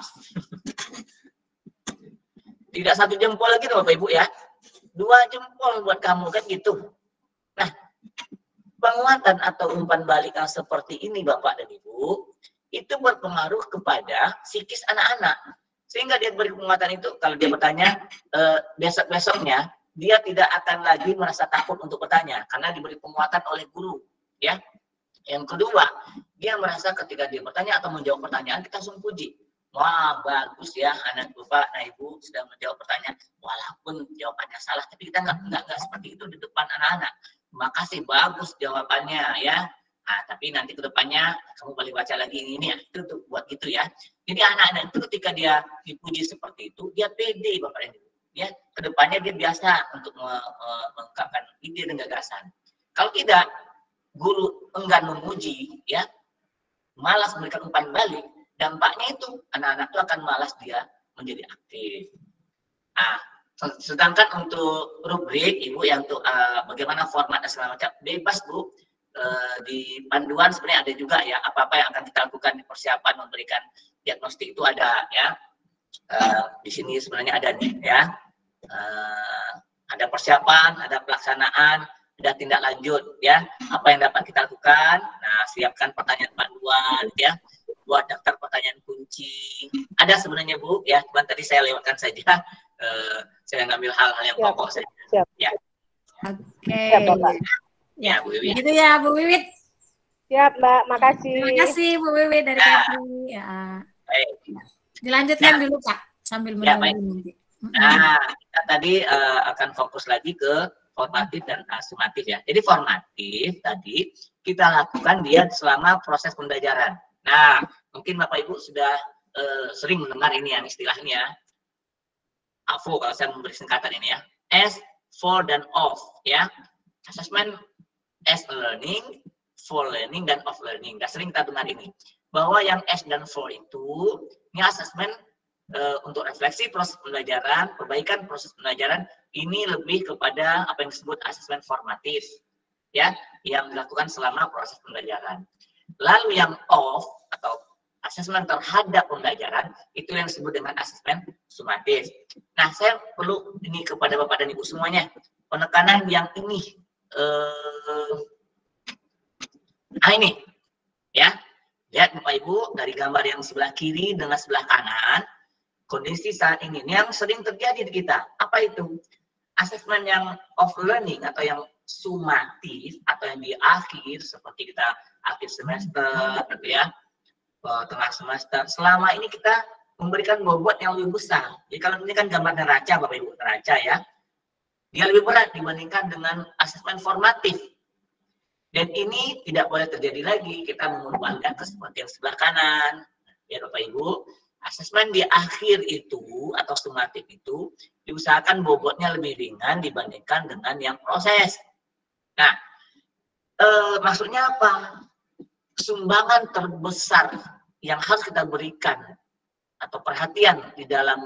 Tidak satu jempol lagi tuh Bapak Ibu ya. 2 jempol buat kamu kan gitu. Nah, penguatan atau umpan balik yang seperti ini Bapak dan Ibu, itu berpengaruh kepada psikis anak-anak. Sehingga dia beri penguatan itu, kalau dia bertanya, besok-besoknya, dia tidak akan lagi merasa takut untuk bertanya. Karena diberi penguatan oleh guru. Ya. Yang kedua, dia merasa ketika dia bertanya atau menjawab pertanyaan, kita langsung puji. Wah, bagus ya anak Bapak, nah Ibu sudah menjawab pertanyaan. Walaupun jawabannya salah, tapi kita nggak seperti itu di depan anak-anak. Makasih, bagus jawabannya ya. Nah, tapi nanti ke depannya kamu boleh baca lagi ini ya. Itu tuh buat gitu ya. Jadi anak-anak itu ketika dia dipuji seperti itu, dia pede Bapak dan Ibu. Ya, ke depannya dia biasa untuk mengungkapkan ide dan gagasan. Kalau tidak, guru enggan memuji ya, malas memberikan umpan balik, dampaknya itu anak-anak itu akan malas dia menjadi aktif. Nah, sedangkan untuk rubrik Ibu yang untuk bagaimana format dan segala macam bebas Bu. Di panduan sebenarnya ada juga ya apa-apa yang akan kita lakukan di persiapan memberikan diagnostik itu ada ya. Di sini sebenarnya ada nih ya. Ada persiapan, ada pelaksanaan, ada tindak lanjut ya. Apa yang dapat kita lakukan? Nah, siapkan pertanyaan panduan ya. Buat daftar pertanyaan kunci. Ada sebenarnya Bu ya, cuman tadi saya lewatkan saja. Saya ngambil hal-hal yang pokok saja. Siap. Ya. Oke. Ya, Bu Wiwit. Gitu ya, Bu Wiwit. Siap, Mbak. Makasih. Terima kasih, Bu Wiwit dari KPI. Ya. Baik. Dilanjutkan dulu, Kak, sambil menunggu nanti. Nah, kita tadi akan fokus lagi ke formatif dan sumatif ya. Jadi formatif tadi kita lakukan dia selama proses pembelajaran. Nah, mungkin Bapak Ibu sudah sering mendengar ini yang istilahnya AFO kalau saya memberi singkatan ini ya. S, for, dan of ya. Assessment as learning, for learning, dan of learning. Dan sering kita dengar ini. Bahwa yang S dan for itu, ini assessment untuk refleksi proses pembelajaran, perbaikan proses pembelajaran, ini lebih kepada apa yang disebut assessment formatif. Ya, yang dilakukan selama proses pembelajaran. Lalu yang of, atau assessment terhadap pembelajaran, itu yang disebut dengan assessment sumatif. Nah, saya perlu ini kepada Bapak dan Ibu semuanya, penekanan yang ini. Ini ya, lihat Bapak Ibu dari gambar yang sebelah kiri dengan sebelah kanan, kondisi saat ini yang sering terjadi di kita. Apa itu? Asesmen yang of learning atau yang sumatif atau yang di akhir seperti kita akhir semester gitu ya, tengah semester. Selama ini kita memberikan bobot yang lebih besar. Jadi kalau ini kan gambar neraca Bapak Ibu, neraca ya. Dia lebih berat dibandingkan dengan asesmen formatif. Dan ini tidak boleh terjadi lagi. Kita mengembangkan ke seperti yang sebelah kanan. Ya Bapak Ibu, Asesmen di akhir itu atau sumatif itu diusahakan bobotnya lebih ringan dibandingkan dengan yang proses. Nah, maksudnya apa? Sumbangan terbesar yang harus kita berikan atau perhatian di dalam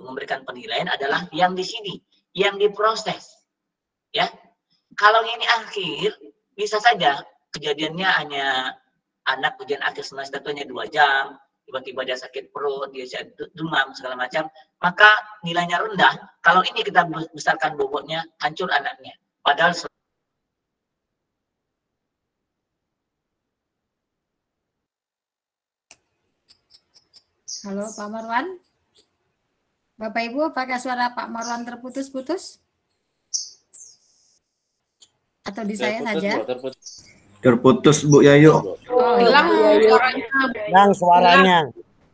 memberikan penilaian adalah yang di sini, yang diproses. Ya, kalau ini akhir, bisa saja kejadiannya hanya anak ujian akhir semester itu hanya 2 jam, tiba-tiba dia sakit perut, dia demam segala macam, maka nilainya rendah. Kalau ini kita besarkan bobotnya, hancur anaknya. Padahal halo Pak Marwan. Bapak Ibu, apakah suara Pak Marwan terputus-putus? Atau di saya saja? Terputus Bu Yayu. Oh, hilang suaranya. Hilang suaranya.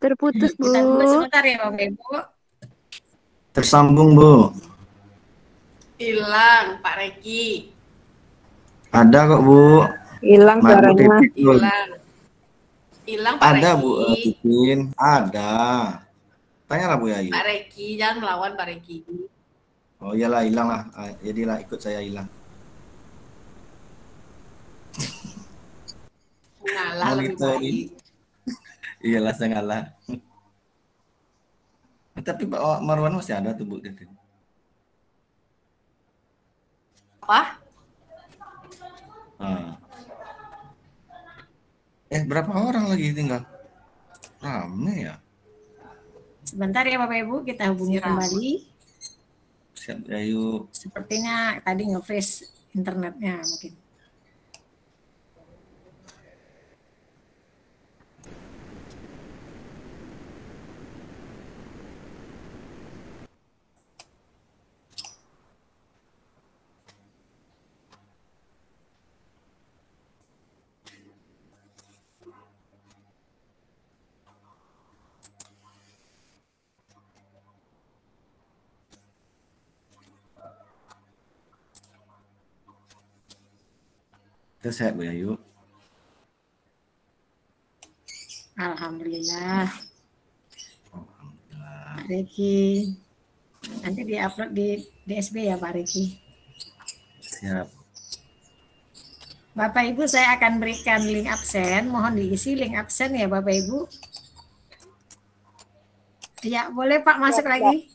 Terputus, Bu. Kita tunggu sebentar ya Bapak Ibu. Tersambung Bu. Hilang Pak Reki. Ada kok Bu. Hilang suaranya. Hilang. Hilang Pak Ada Reki. Bu Titin. Ada. Tanyalah Bu Yayu. Pak Reki, jangan melawan Pak Reki. Oh iyalah, hilang lah. Jadilah ikut saya hilang. Ngalah lebih baik. Iyalah, saya ngalah. Tapi Pak Marwan masih ada tuh Bu Titin. Apa? Berapa orang lagi tinggal? Rame ya. Sebentar ya Bapak Ibu, kita hubungi kembali. Siap Yayu. Sepertinya tadi nge-freeze internetnya mungkin. Kita sehat Bu Yayu. Alhamdulillah. Pak Reki. Nanti di-upload di DSB ya Pak Reki. Siap. Bapak Ibu, saya akan berikan link absen. Mohon diisi link absen ya Bapak Ibu. Ya, boleh Pak masuk lagi.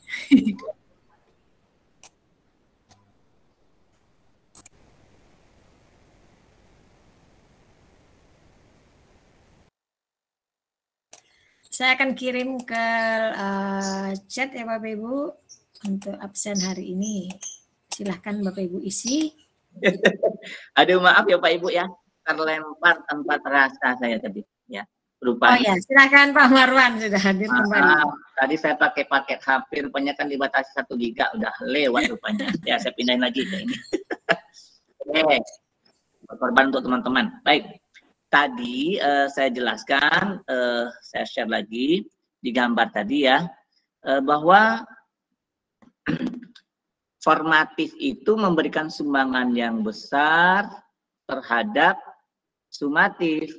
Saya akan kirim ke chat ya Bapak Ibu untuk absen hari ini. Silahkan Bapak Ibu isi. Aduh maaf ya Pak Ibu ya, terlempar tanpa terasa saya tadi ya. Rupanya. Oh ya, silahkan Pak Marwan sudah hadir kembali. Tadi saya pakai paket HP, rupanya kan dibatasi 1 giga, udah lewat rupanya. Ya saya pindahin lagi ke ini. Oke, korban untuk teman-teman. Baik. Tadi saya jelaskan, saya share lagi di gambar tadi ya, bahwa formatif itu memberikan sumbangan yang besar terhadap sumatif.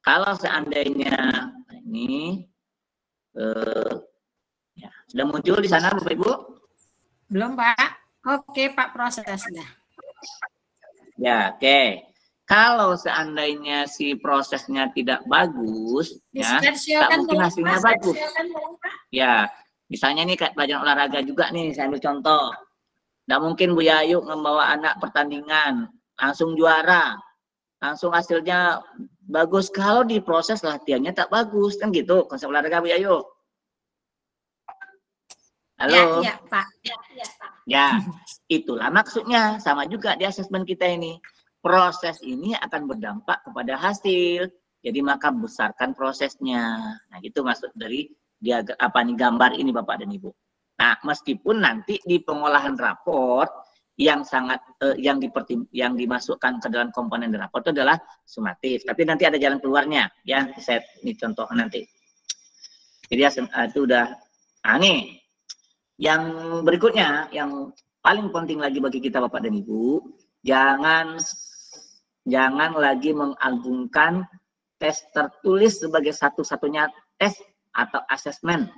Kalau seandainya ini ya, sudah muncul di sana Bapak Ibu? Belum Pak. Oke Pak, proses sudah. Ya, oke. Kalau seandainya si prosesnya tidak bagus, ya, tak mungkin hasilnya bagus. Ya, misalnya nih kayak pelajaran olahraga juga nih, saya ambil contoh. Tidak mungkin Bu Yayu membawa anak pertandingan, langsung juara, langsung hasilnya bagus. Kalau di proses latihannya tak bagus, kan gitu konsep olahraga Bu Yayu. Halo? Ya, Pak. Ya, itulah maksudnya. Sama juga di asesmen kita ini. Proses ini akan berdampak kepada hasil. Jadi maka besarkan prosesnya. Nah, itu maksud dari dia apa nih gambar ini Bapak dan Ibu. Nah, meskipun nanti di pengolahan raport yang sangat yang dimasukkan ke dalam komponen raport itu adalah sumatif, tapi nanti ada jalan keluarnya ya. Saya ini contoh nanti. Jadi itu udah. Nah, nih yang berikutnya yang paling penting lagi bagi kita Bapak dan Ibu, jangan lagi mengagungkan tes tertulis sebagai satu-satunya tes atau asesmen,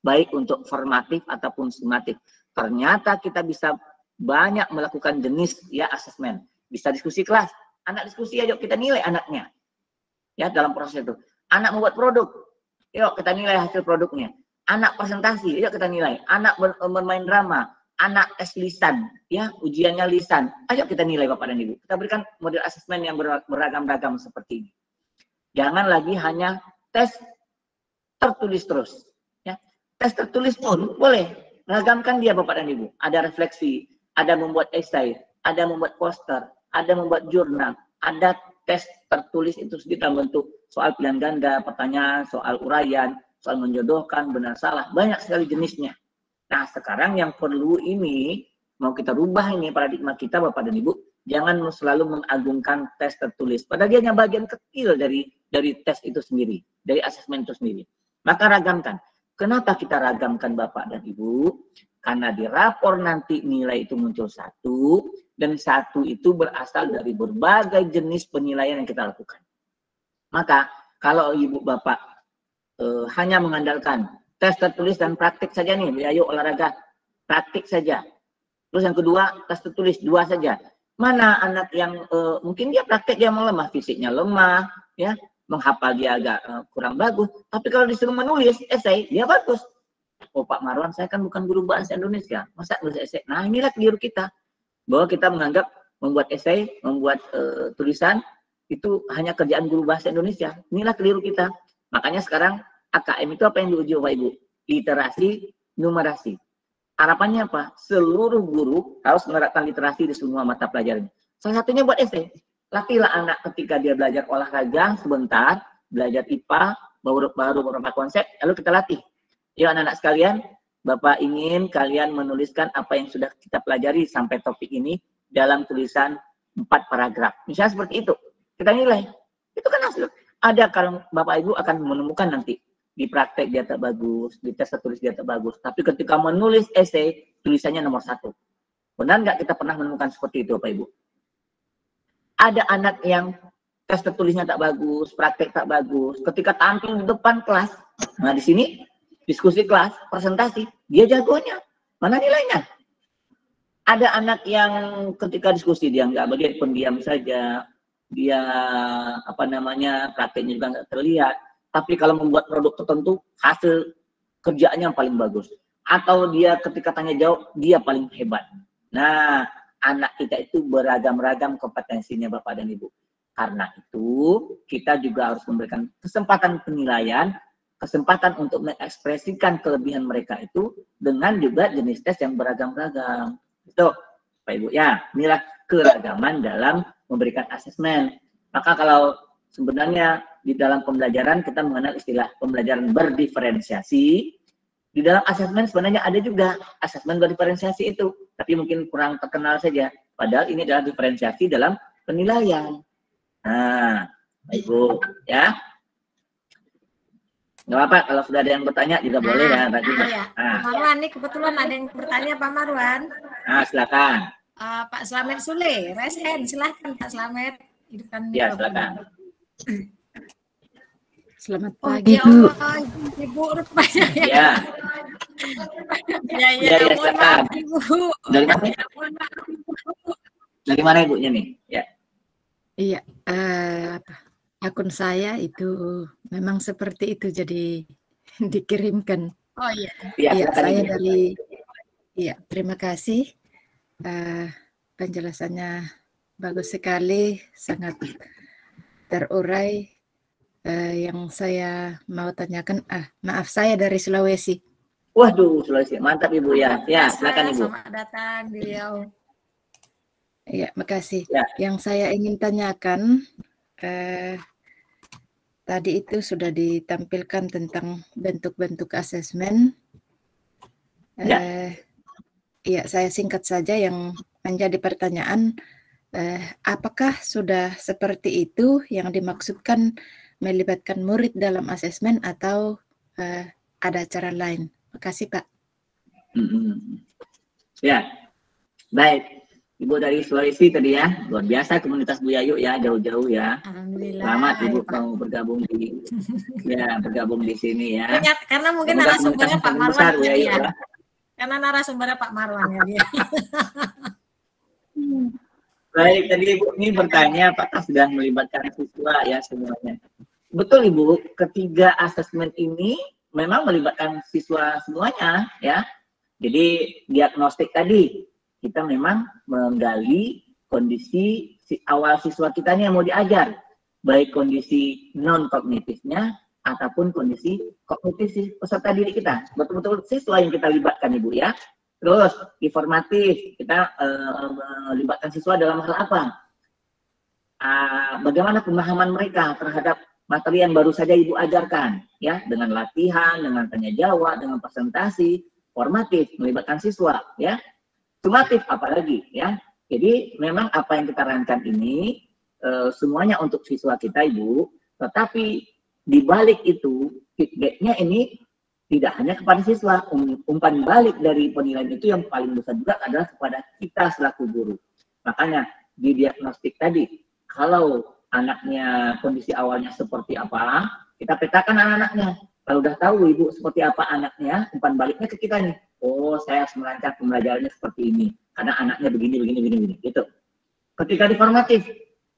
baik untuk formatif ataupun sumatif. Ternyata kita bisa banyak melakukan jenis ya asesmen. Bisa diskusi kelas, anak diskusi, ayo kita nilai anaknya. Ya, dalam proses itu. Anak membuat produk, yuk kita nilai hasil produknya. Anak presentasi, yuk kita nilai. Anak bermain drama, anak tes lisan, ya ujiannya lisan. Ayo kita nilai Bapak dan Ibu. Kita berikan model asesmen yang beragam-ragam seperti ini. Jangan lagi hanya tes tertulis terus. Ya. Tes tertulis pun boleh. Ragamkan dia Bapak dan Ibu. Ada refleksi, ada membuat esai, ada membuat poster, ada membuat jurnal, ada tes tertulis itu sendiri dalam bentuk soal pilihan ganda, pertanyaan, soal uraian, soal menjodohkan, benar salah. Banyak sekali jenisnya. Nah, sekarang yang perlu ini, mau kita rubah ini paradigma kita Bapak dan Ibu, jangan selalu mengagungkan tes tertulis. Padahal dia hanya bagian kecil dari tes itu sendiri, dari asesmen itu sendiri. Maka ragamkan. Kenapa kita ragamkan Bapak dan Ibu? Karena di rapor nanti nilai itu muncul satu, dan satu itu berasal dari berbagai jenis penilaian yang kita lakukan. Maka kalau Ibu Bapak hanya mengandalkan tes tertulis dan praktik saja nih, ayo olahraga, praktik saja. Terus yang kedua, tes tertulis 2 saja. Mana anak yang mungkin dia praktek dia melemah, fisiknya lemah, ya, menghafal dia agak kurang bagus. Tapi kalau disuruh menulis esai, dia bagus. Oh Pak Marwan, saya kan bukan guru bahasa Indonesia, masa nulis esai? Nah inilah keliru kita, bahwa kita menganggap membuat esai, membuat tulisan itu hanya kerjaan guru bahasa Indonesia. Inilah keliru kita. Makanya sekarang AKM itu apa yang diuji Bapak Ibu? Literasi, numerasi. Harapannya apa? Seluruh guru harus menerapkan literasi di semua mata pelajaran. Salah satunya buat esai. Latihlah anak ketika dia belajar olahraga sebentar, belajar IPA, baru beberapa konsep, lalu kita latih. Ya anak-anak sekalian, Bapak ingin kalian menuliskan apa yang sudah kita pelajari sampai topik ini dalam tulisan 4 paragraf. Misalnya seperti itu. Kita nilai. Itu kan hasil. Ada kalau Bapak Ibu akan menemukan nanti di praktek dia tak bagus, di tes tertulis dia tak bagus. Tapi ketika menulis esai, tulisannya nomor 1. Benar nggak kita pernah menemukan seperti itu Bapak Ibu? Ada anak yang tes tertulisnya tak bagus, praktek tak bagus. Ketika tampil di depan kelas, nah di sini diskusi kelas, presentasi, dia jagonya. Mana nilainya? Ada anak yang ketika diskusi dia nggak bagian pendiam saja, dia prakteknya juga nggak terlihat. Tapi kalau membuat produk tertentu, hasil kerjaannya yang paling bagus. Atau dia ketika tanya jawab, dia paling hebat. Nah, anak kita itu beragam-ragam kompetensinya Bapak dan Ibu. Karena itu, kita juga harus memberikan kesempatan penilaian, kesempatan untuk mengekspresikan kelebihan mereka itu dengan juga jenis tes yang beragam-ragam. Itu, Pak Ibu. Ya, inilah keragaman dalam memberikan asesmen. Maka kalau sebenarnya di dalam pembelajaran kita mengenal istilah pembelajaran berdiferensiasi. Di dalam asesmen sebenarnya ada juga asesmen berdiferensiasi itu, tapi mungkin kurang terkenal saja. Padahal ini adalah diferensiasi dalam penilaian. Nah, Pak Ibu, ya. Nggak apa-apa, kalau sudah ada yang bertanya juga boleh ya. Pak Marwan, ini kebetulan ada yang bertanya Pak Marwan. Nah, silakan. Pak Slamet Sule, raise hand, silakan Pak Slamet. Hidupkan ya, silakan. Selamat pagi, ya Allah, Ibu rupanya ya. Ya, silakan. Ibu. Dari mana Ibunya nih? Ya. Iya, akun saya itu memang seperti itu, jadi dikirimkan. Oh iya. Iya, saya dari. Iya, terima kasih. Penjelasannya bagus sekali, sangat terurai. Yang saya mau tanyakan, maaf, saya dari Sulawesi. Waduh, Sulawesi, mantap Ibu ya. Ya, silakan Ibu. Selamat datang di Riau. Ya, makasih. Ya. Yang saya ingin tanyakan, tadi itu sudah ditampilkan tentang bentuk-bentuk asesmen. Ya, saya singkat saja yang menjadi pertanyaan, apakah sudah seperti itu yang dimaksudkan melibatkan murid dalam asesmen atau ada cara lain? Makasih Pak. Ya, baik. Ibu dari Sulawesi tadi ya, luar biasa komunitas Bu Yayu ya, jauh-jauh ya. Alhamdulillah. Selamat Ibu mau bergabung di bergabung di sini ya. Karena mungkin narasumbernya Pak Marwan ya. Karena narasumbernya Pak Marwan ya dia. Baik, tadi Ibu ini bertanya apakah sudah melibatkan siswa ya semuanya. Betul Ibu, ketiga asesmen ini memang melibatkan siswa semuanya ya. Jadi diagnostik tadi kita memang menggali kondisi awal siswa kita yang mau diajar, baik kondisi non kognitifnya ataupun kondisi kognitif peserta didik kita. Betul-betul siswa yang kita libatkan Ibu ya. Terus informatif, kita melibatkan siswa dalam hal apa? Bagaimana pemahaman mereka terhadap materi yang baru saja Ibu ajarkan ya, dengan latihan, dengan tanya jawab, dengan presentasi. Formatif melibatkan siswa ya. Sumatif apalagi ya. Jadi memang apa yang kita rancang ini semuanya untuk siswa kita Ibu, tetapi di balik itu feedbacknya ini tidak hanya kepada siswa, umpan balik dari penilaian itu yang paling besar juga adalah kepada kita selaku guru. Makanya di diagnostik tadi, kalau anaknya kondisi awalnya seperti apa, kita petakan anak-anaknya. Kalau udah tahu Ibu seperti apa anaknya, umpan baliknya ke kita nih. Oh, saya harus merancang pembelajarannya seperti ini. Karena anaknya begini, gitu. Ketika di formatif,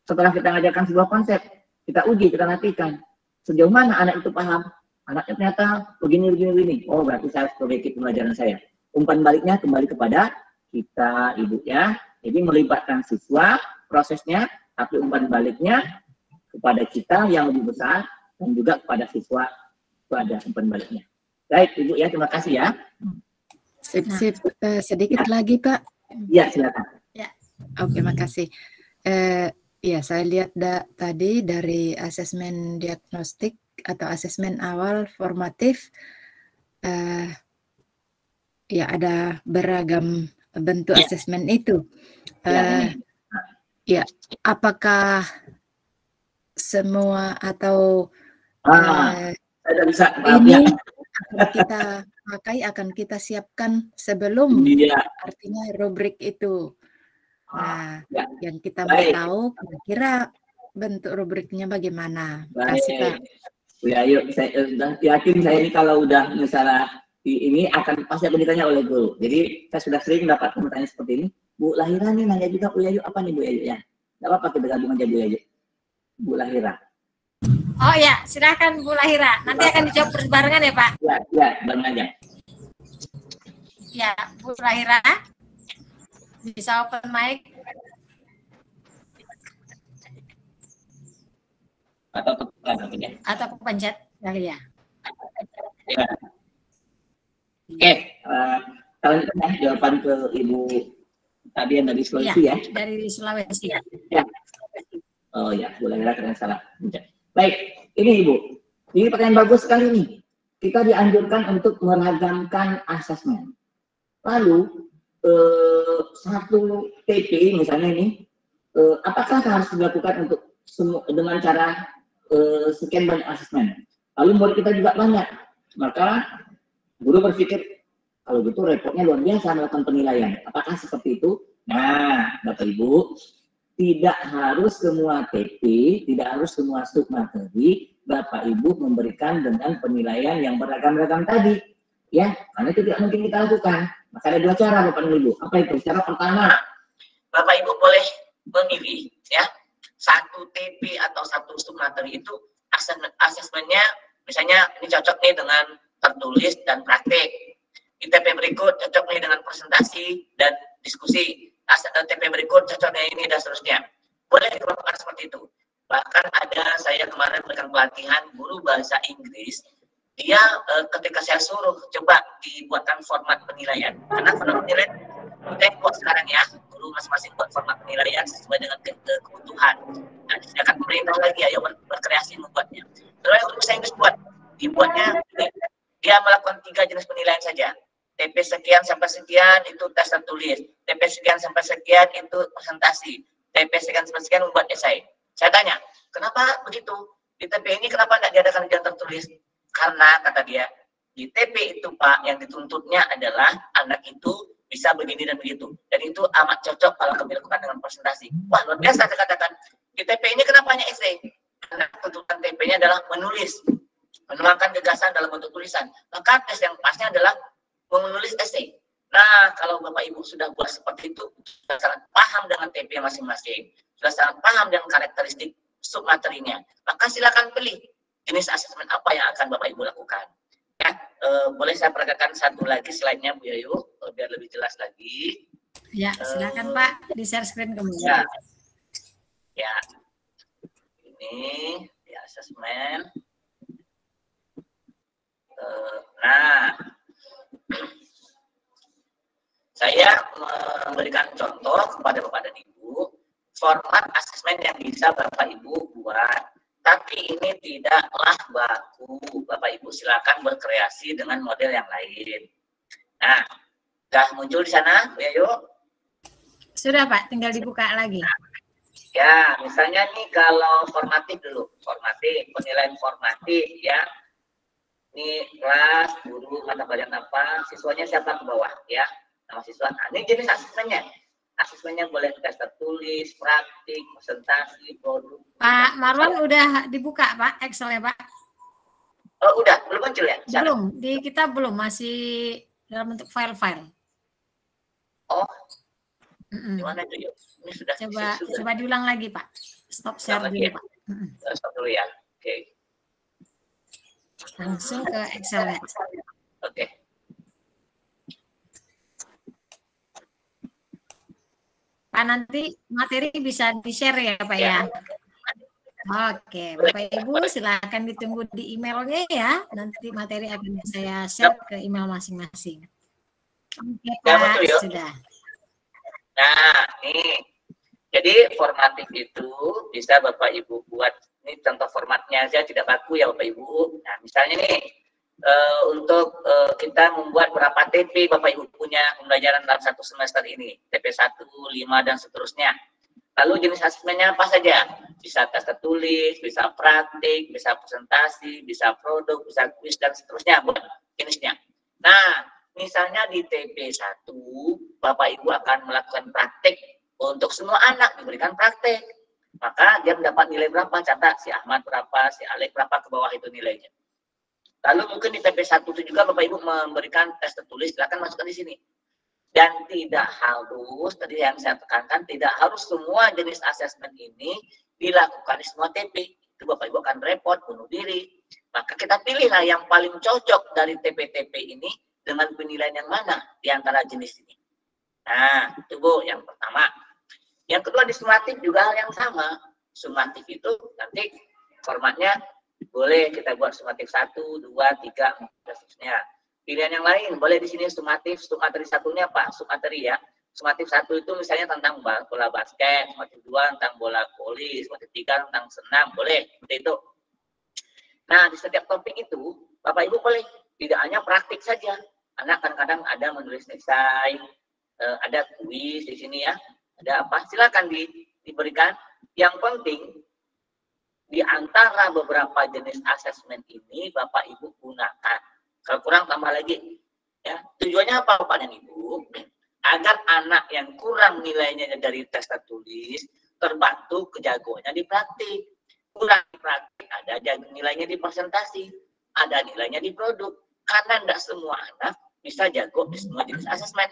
setelah kita mengajarkan sebuah konsep, kita uji, kita latihkan. Sejauh mana anak itu paham? Anaknya ternyata begini. Oh, berarti saya harus perbaiki pembelajaran saya. Umpan baliknya kembali kepada kita, Ibu ya. Jadi melibatkan siswa, prosesnya, tapi umpan baliknya kepada kita yang lebih besar, dan juga kepada siswa itu ada umpan baliknya. Baik, Ibu ya, terima kasih ya. Sip, sedikit lagi Pak. Ya, silakan. Ya. Oke, makasih. Ya, saya lihat tadi dari asesmen diagnostik atau asesmen awal formatif, ya ada beragam bentuk asesmen itu. Ya, apakah semua atau ini akan kita pakai, akan kita siapkan sebelum artinya rubrik itu. Nah, yang kita mau tahu kira-kira bentuk rubriknya bagaimana. Kasih Pak. Ya, yuk, saya yakin saya ini kalau udah misalnya ini akan pasti akan ditanya oleh guru. Jadi saya sudah sering dapat pertanyaan seperti ini. Bu Lahira nih nanya juga Bu Yayu, apa nih Bu Yayu ya? Tidak apa-apa kita gabung aja Bu Yayu. Bu Lahira. Oh ya, silakan Bu Lahira. Nanti akan dijawab berbarengan ya Pak. Ya, bareng aja. Ya, Bu Lahira. Bisa open mic. Atau kepencet kali ya. Oke, kalau jawaban ke Ibu tadi yang dari Sulawesi ya. Dari Sulawesi. Ya. Oh ya, Bu Lahira karena salah. Baik, ini Ibu. Ini pertanyaan bagus sekali nih. Kita dianjurkan untuk meragamkan asesmen. Lalu satu TP misalnya ini, apakah harus dilakukan untuk dengan cara sekian banyak asesmen? Lalu murid kita juga banyak, maka guru berpikir kalau gitu repotnya luar biasa melakukan penilaian. Apakah seperti itu? Nah, Bapak Ibu, tidak harus semua TP, tidak harus semua submateri Bapak Ibu memberikan dengan penilaian yang beragam-ragam tadi. Ya, karena itu tidak mungkin kita lakukan. Maka ada dua cara Bapak Ibu. Apa itu? Cara pertama, Bapak Ibu boleh memilih ya satu TP atau satu submateri itu asesmennya misalnya ini cocok nih dengan tertulis dan praktek. Di TP berikut cocok nih dengan presentasi dan diskusi. TP berikut cocok dengan ini dan seterusnya. Boleh dilakukan seperti itu. Bahkan ada saya kemarin memberikan pelatihan guru bahasa Inggris. Dia ketika saya suruh coba dibuatkan format penilaian. Karena format penilaian kita buat sekarang ya, guru masing-masing buat format penilaian sesuai dengan kebutuhan. Nah, disediakan pemerintah lagi ayo berkreasi membuatnya. Terus guru bahasa Inggris dibuatnya dia melakukan 3 jenis penilaian saja. TP sekian sampai sekian itu tes tertulis, TP sekian sampai sekian itu presentasi, TP sekian sampai sekian membuat esai. Saya tanya, kenapa begitu? Di TP ini kenapa nggak diadakan ujian tertulis? Karena kata dia, di TP itu Pak yang dituntutnya adalah anak itu bisa begini dan begitu. Dan itu amat cocok kalau kami lakukan dengan presentasi. Wah, luar biasa saya katakan. Di TP ini kenapa hanya essay? Karena tuntutan TP-nya adalah menulis, menuangkan gagasan dalam bentuk tulisan. Maka tes yang pasnya adalah menulis essay. Nah, kalau Bapak Ibu sudah buat seperti itu, sudah sangat paham dengan TP masing-masing, sudah sangat paham dengan karakteristik submaterinya, maka silakan pilih jenis asesmen apa yang akan Bapak Ibu lakukan. Ya, boleh saya peragakan satu lagi slide-nya Bu Yayu, biar lebih jelas lagi. Ya, silakan Pak, di share screen kemudian. Ya, ya. Ini di asesmen. Nah, saya memberikan contoh kepada Bapak dan Ibu format asesmen yang bisa Bapak Ibu buat, tapi ini tidaklah baku. Bapak Ibu silakan berkreasi dengan model yang lain. Nah, sudah muncul di sana, Bu Yayu? Sudah Pak, tinggal dibuka lagi. Ya, misalnya nih kalau formatif dulu, formatif, penilaian formatif ya. Ini kelas, guru, mata pelajaran apa, siswanya siapa ke bawah ya. Nama siswa, nah, ini jenis asesmennya. Asesmennya boleh tes tertulis, praktik, presentasi, produk. Pak Marwan udah dibuka Pak, Excel ya Pak? Oh udah, belum muncul ya? Belum, di kita belum, masih dalam bentuk file-file. Oh, gimana itu yuk? Ini sudah. Coba diulang lagi Pak, stop share dulu ya? Pak. Stop dulu ya, oke. Langsung ke Excel ya? Oke. Pak, nanti materi bisa di-share ya Pak ya? Oke, Bapak Ibu silakan ditunggu di emailnya ya. Nanti materi akan saya share ke email masing-masing. Oke Pak, ya, sudah. Nah, nih. Jadi formatif itu bisa Bapak Ibu buat. Ini contoh formatnya aja tidak baku ya Bapak Ibu. Nah, misalnya nih untuk kita membuat berapa TP Bapak Ibu punya pembelajaran dalam satu semester ini, TP 1, 5 dan seterusnya. Lalu jenis asesmennya apa saja? Bisa tes tertulis, bisa praktik, bisa presentasi, bisa produk, bisa kuis dan seterusnya buat jenisnya. Nah, misalnya di TP 1 Bapak Ibu akan melakukan praktik untuk semua anak, diberikan praktik. Maka dia mendapat nilai berapa? Catat si Ahmad berapa, si Alek berapa, ke bawah itu nilainya. Lalu mungkin di TP 1 itu juga Bapak Ibu memberikan tes tertulis, silakan masukkan di sini. Dan tidak harus, tadi yang saya tekankan, tidak harus semua jenis asesmen ini dilakukan di semua TP. Itu Bapak Ibu akan repot, bunuh diri. Maka kita pilihlah yang paling cocok dari TP-TP ini dengan penilaian yang mana di antara jenis ini. Nah, itu Bu, yang pertama. Yang kedua di sumatif juga hal yang sama. Sumatif itu nanti formatnya boleh kita buat sumatif 1, 2, 3, 4, dan seterusnya. Pilihan yang lain boleh di sini sumatif, submateri satunya apa? Submateri ya. Sumatif 1 itu misalnya tentang bola basket, sumatif 2 tentang bola voli, sumatif 3 tentang senam, boleh seperti itu. Nah, di setiap topik itu Bapak Ibu boleh tidak hanya praktik saja. Anak kadang-kadang ada menulis esai, ada kuis di sini ya. Ada apa? Silakan diberikan. Yang penting di antara beberapa jenis asesmen ini Bapak Ibu gunakan. Kalau kurang tambah lagi. Ya, tujuannya apa Bapak dan Ibu? Agar anak yang kurang nilainya dari tes tertulis terbantu kejagoannya di praktik. Kurang di praktik ada nilainya di presentasi, ada nilainya di produk. Karena tidak semua anak bisa jago di semua jenis asesmen.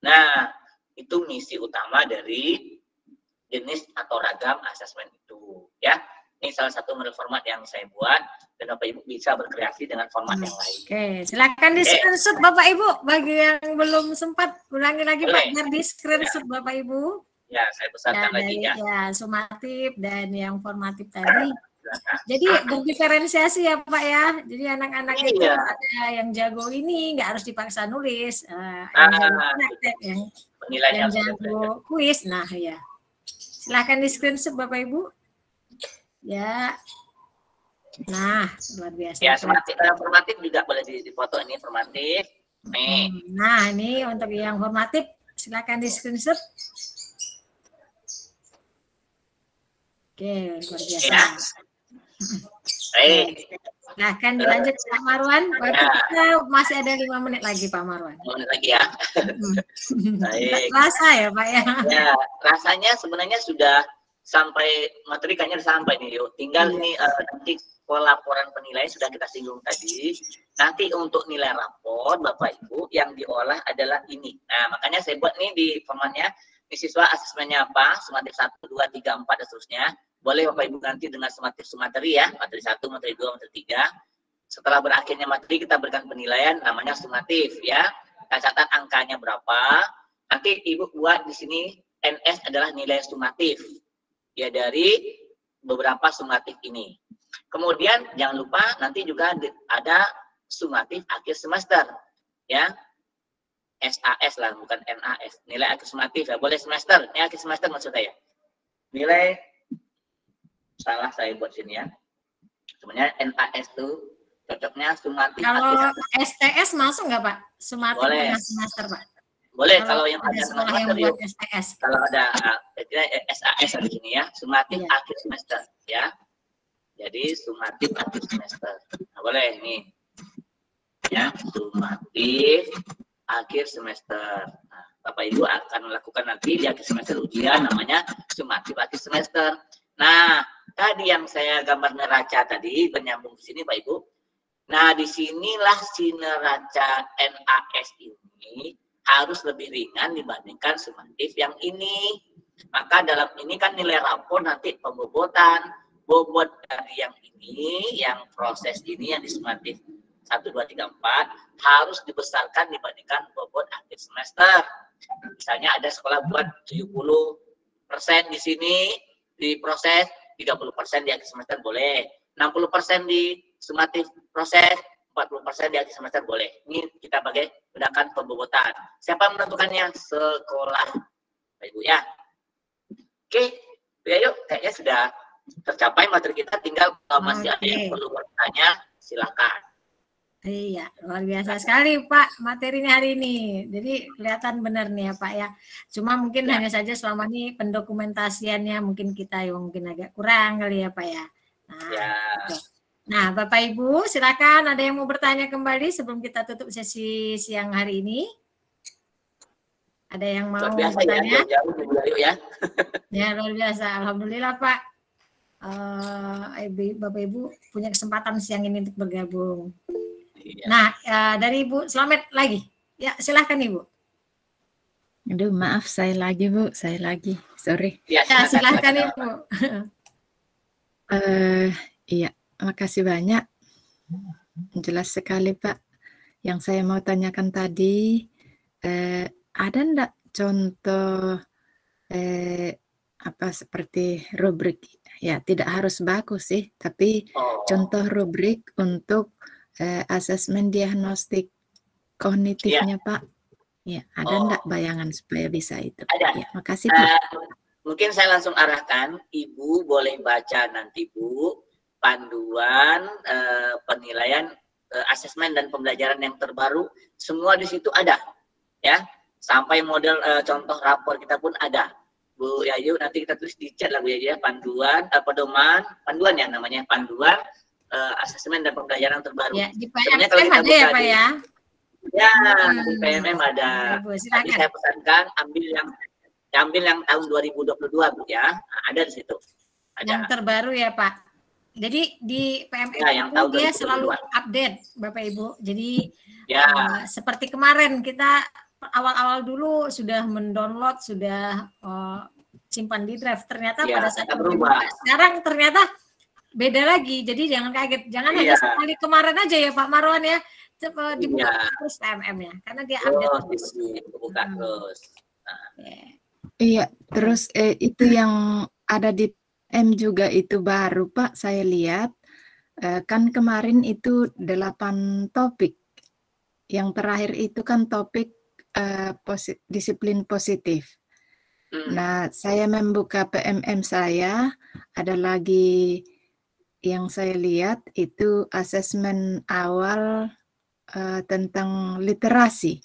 Nah, itu misi utama dari jenis atau ragam asesmen itu ya. Ini salah satu model format yang saya buat dan Bapak Ibu bisa berkreasi dengan format yang lain. Oke, silakan di screenshot Bapak Ibu. Bagi yang belum sempat ulangi lagi Pak, biar di screenshot ya. Bapak Ibu. Ya, saya besarkan lagi ya. Ya, sumatif dan yang formatif tadi. Jadi berdiferensiasi ya Pak ya. Jadi anak-anak itu ada yang jago ini nggak harus dipaksa nulis, yang jago kuis. Nah ya, silahkan di screenshot Bapak Ibu. Ya, nah luar biasa. Ya, formatif juga boleh difoto ini formatif. Nih. Nah ini untuk yang formatif silahkan di screenshot. Oke, luar biasa. Ya. Baik. Silahkan dilanjut Pak Marwan. Waktu kita masih ada 5 menit lagi Pak Marwan. 5 menit lagi ya. Baik. Rasa ya Pak ya? Ya, rasanya sebenarnya sudah sampai materi kayaknya sampai nih yuk. Tinggal ini nanti laporan penilaian sudah kita singgung tadi. Nanti untuk nilai rapor Bapak Ibu yang diolah adalah ini. Nah, makanya saya buat nih di formatnya, ini siswa asesmennya apa? Sumatif 1, 2, 3, 4 dan seterusnya. Boleh Bapak Ibu ganti dengan sumateri ya, materi 1, materi 2, materi 3. Setelah berakhirnya materi kita berikan penilaian namanya sumatif ya. Kita catat angkanya berapa. Nanti Ibu buat di sini NS adalah nilai sumatif ya dari beberapa sumatif ini. Kemudian jangan lupa nanti juga ada sumatif akhir semester ya. SAS lah bukan NAS. Nilai akhir sumatif ya, boleh semester. Ini akhir semester maksud saya. Nilai salah saya buat sini ya. Sebenarnya NAS itu cocoknya sumatif. Kalau STS masuk nggak Pak? Sumatif tengah semester Pak? Boleh kalau yang ada sekolah yang buat STS. Kalau ada SAS di sini ya, sumatif akhir semester ya. Jadi sumatif akhir semester. Nah, boleh nih. Ya, sumatif akhir semester. Nah, Bapak Ibu akan melakukan nanti di akhir semester ujian namanya sumatif akhir semester. Nah, tadi yang saya gambar neraca tadi penyambung ke sini Pak Ibu. Nah, disinilah si neraca NAS ini harus lebih ringan dibandingkan sumatif yang ini. Maka dalam ini kan nilai rapor nanti pembobotan, bobot dari yang ini, yang proses ini yang di sumatif 1, 2, 3, 4 harus dibesarkan dibandingkan bobot akhir semester. Misalnya ada sekolah buat 70% di sini di proses, 30% di akhir semester boleh, 60% di sumatif proses, 40% di akhir semester boleh. Ini kita gunakan pembobotan. Siapa menentukannya? Sekolah, Pak Ibu ya. Oke, ya yuk, kayaknya sudah tercapai materi kita. Tinggal kalau masih ada yang perlu bertanya, silakan. Iya, luar biasa sekali Pak materinya hari ini. Jadi kelihatan benar nih ya Pak ya. Cuma mungkin hanya saja selama ini pendokumentasiannya mungkin kita yang mungkin agak kurang kali ya Pak ya. Nah, nah Bapak Ibu silakan ada yang mau bertanya kembali sebelum kita tutup sesi siang hari ini. Ada yang mau bertanya? Ya, ya luar biasa. Alhamdulillah Pak. Bapak Ibu punya kesempatan siang ini untuk bergabung. Nah, dari Ibu Slamet lagi. Ya, silahkan Ibu. Aduh, maaf saya lagi Bu, saya lagi. Sorry. Ya, silahkan Ibu. Iya, makasih banyak. Jelas sekali Pak. Yang saya mau tanyakan tadi, ada enggak contoh apa seperti rubrik? Ya, tidak harus baku sih, tapi contoh rubrik untuk asesmen diagnostik kognitifnya Pak. Ya, ada enggak bayangan supaya bisa itu? Ada. Ya, makasih Pak. Mungkin saya langsung arahkan, Ibu boleh baca nanti Bu panduan penilaian asesmen dan pembelajaran yang terbaru, semua di situ ada, ya. Sampai model contoh rapor kita pun ada. Bu Yayu nanti kita tulis di chat lah Bu Yayu ya, panduan panduan ya namanya, panduan asesmen dan pembelajaran terbaru. Ya, di PMM ada ya Pak ya? Ya, di PMM ada. Tadi saya pesankan ambil yang tahun 2022 Bu ya. Nah, ada di situ. Ada. Yang terbaru ya Pak. Jadi di PMM ya, yang tahun dia 2022. selalu update Bapak Ibu. Jadi ya. Seperti kemarin kita awal-awal dulu sudah mendownload, sudah simpan di drive. Ternyata pada saat sekarang ternyata beda lagi, jadi jangan kaget, jangan hanya sekali kemarin aja ya Pak Marwan ya, dibuka terus PMM-nya, karena dia update terus. Dibuka terus. Iya, terus itu yang ada di M juga itu baru Pak, saya lihat kan kemarin itu 8 topik, yang terakhir itu kan topik disiplin positif. Nah, saya membuka PMM saya, ada lagi yang saya lihat itu asesmen awal tentang literasi.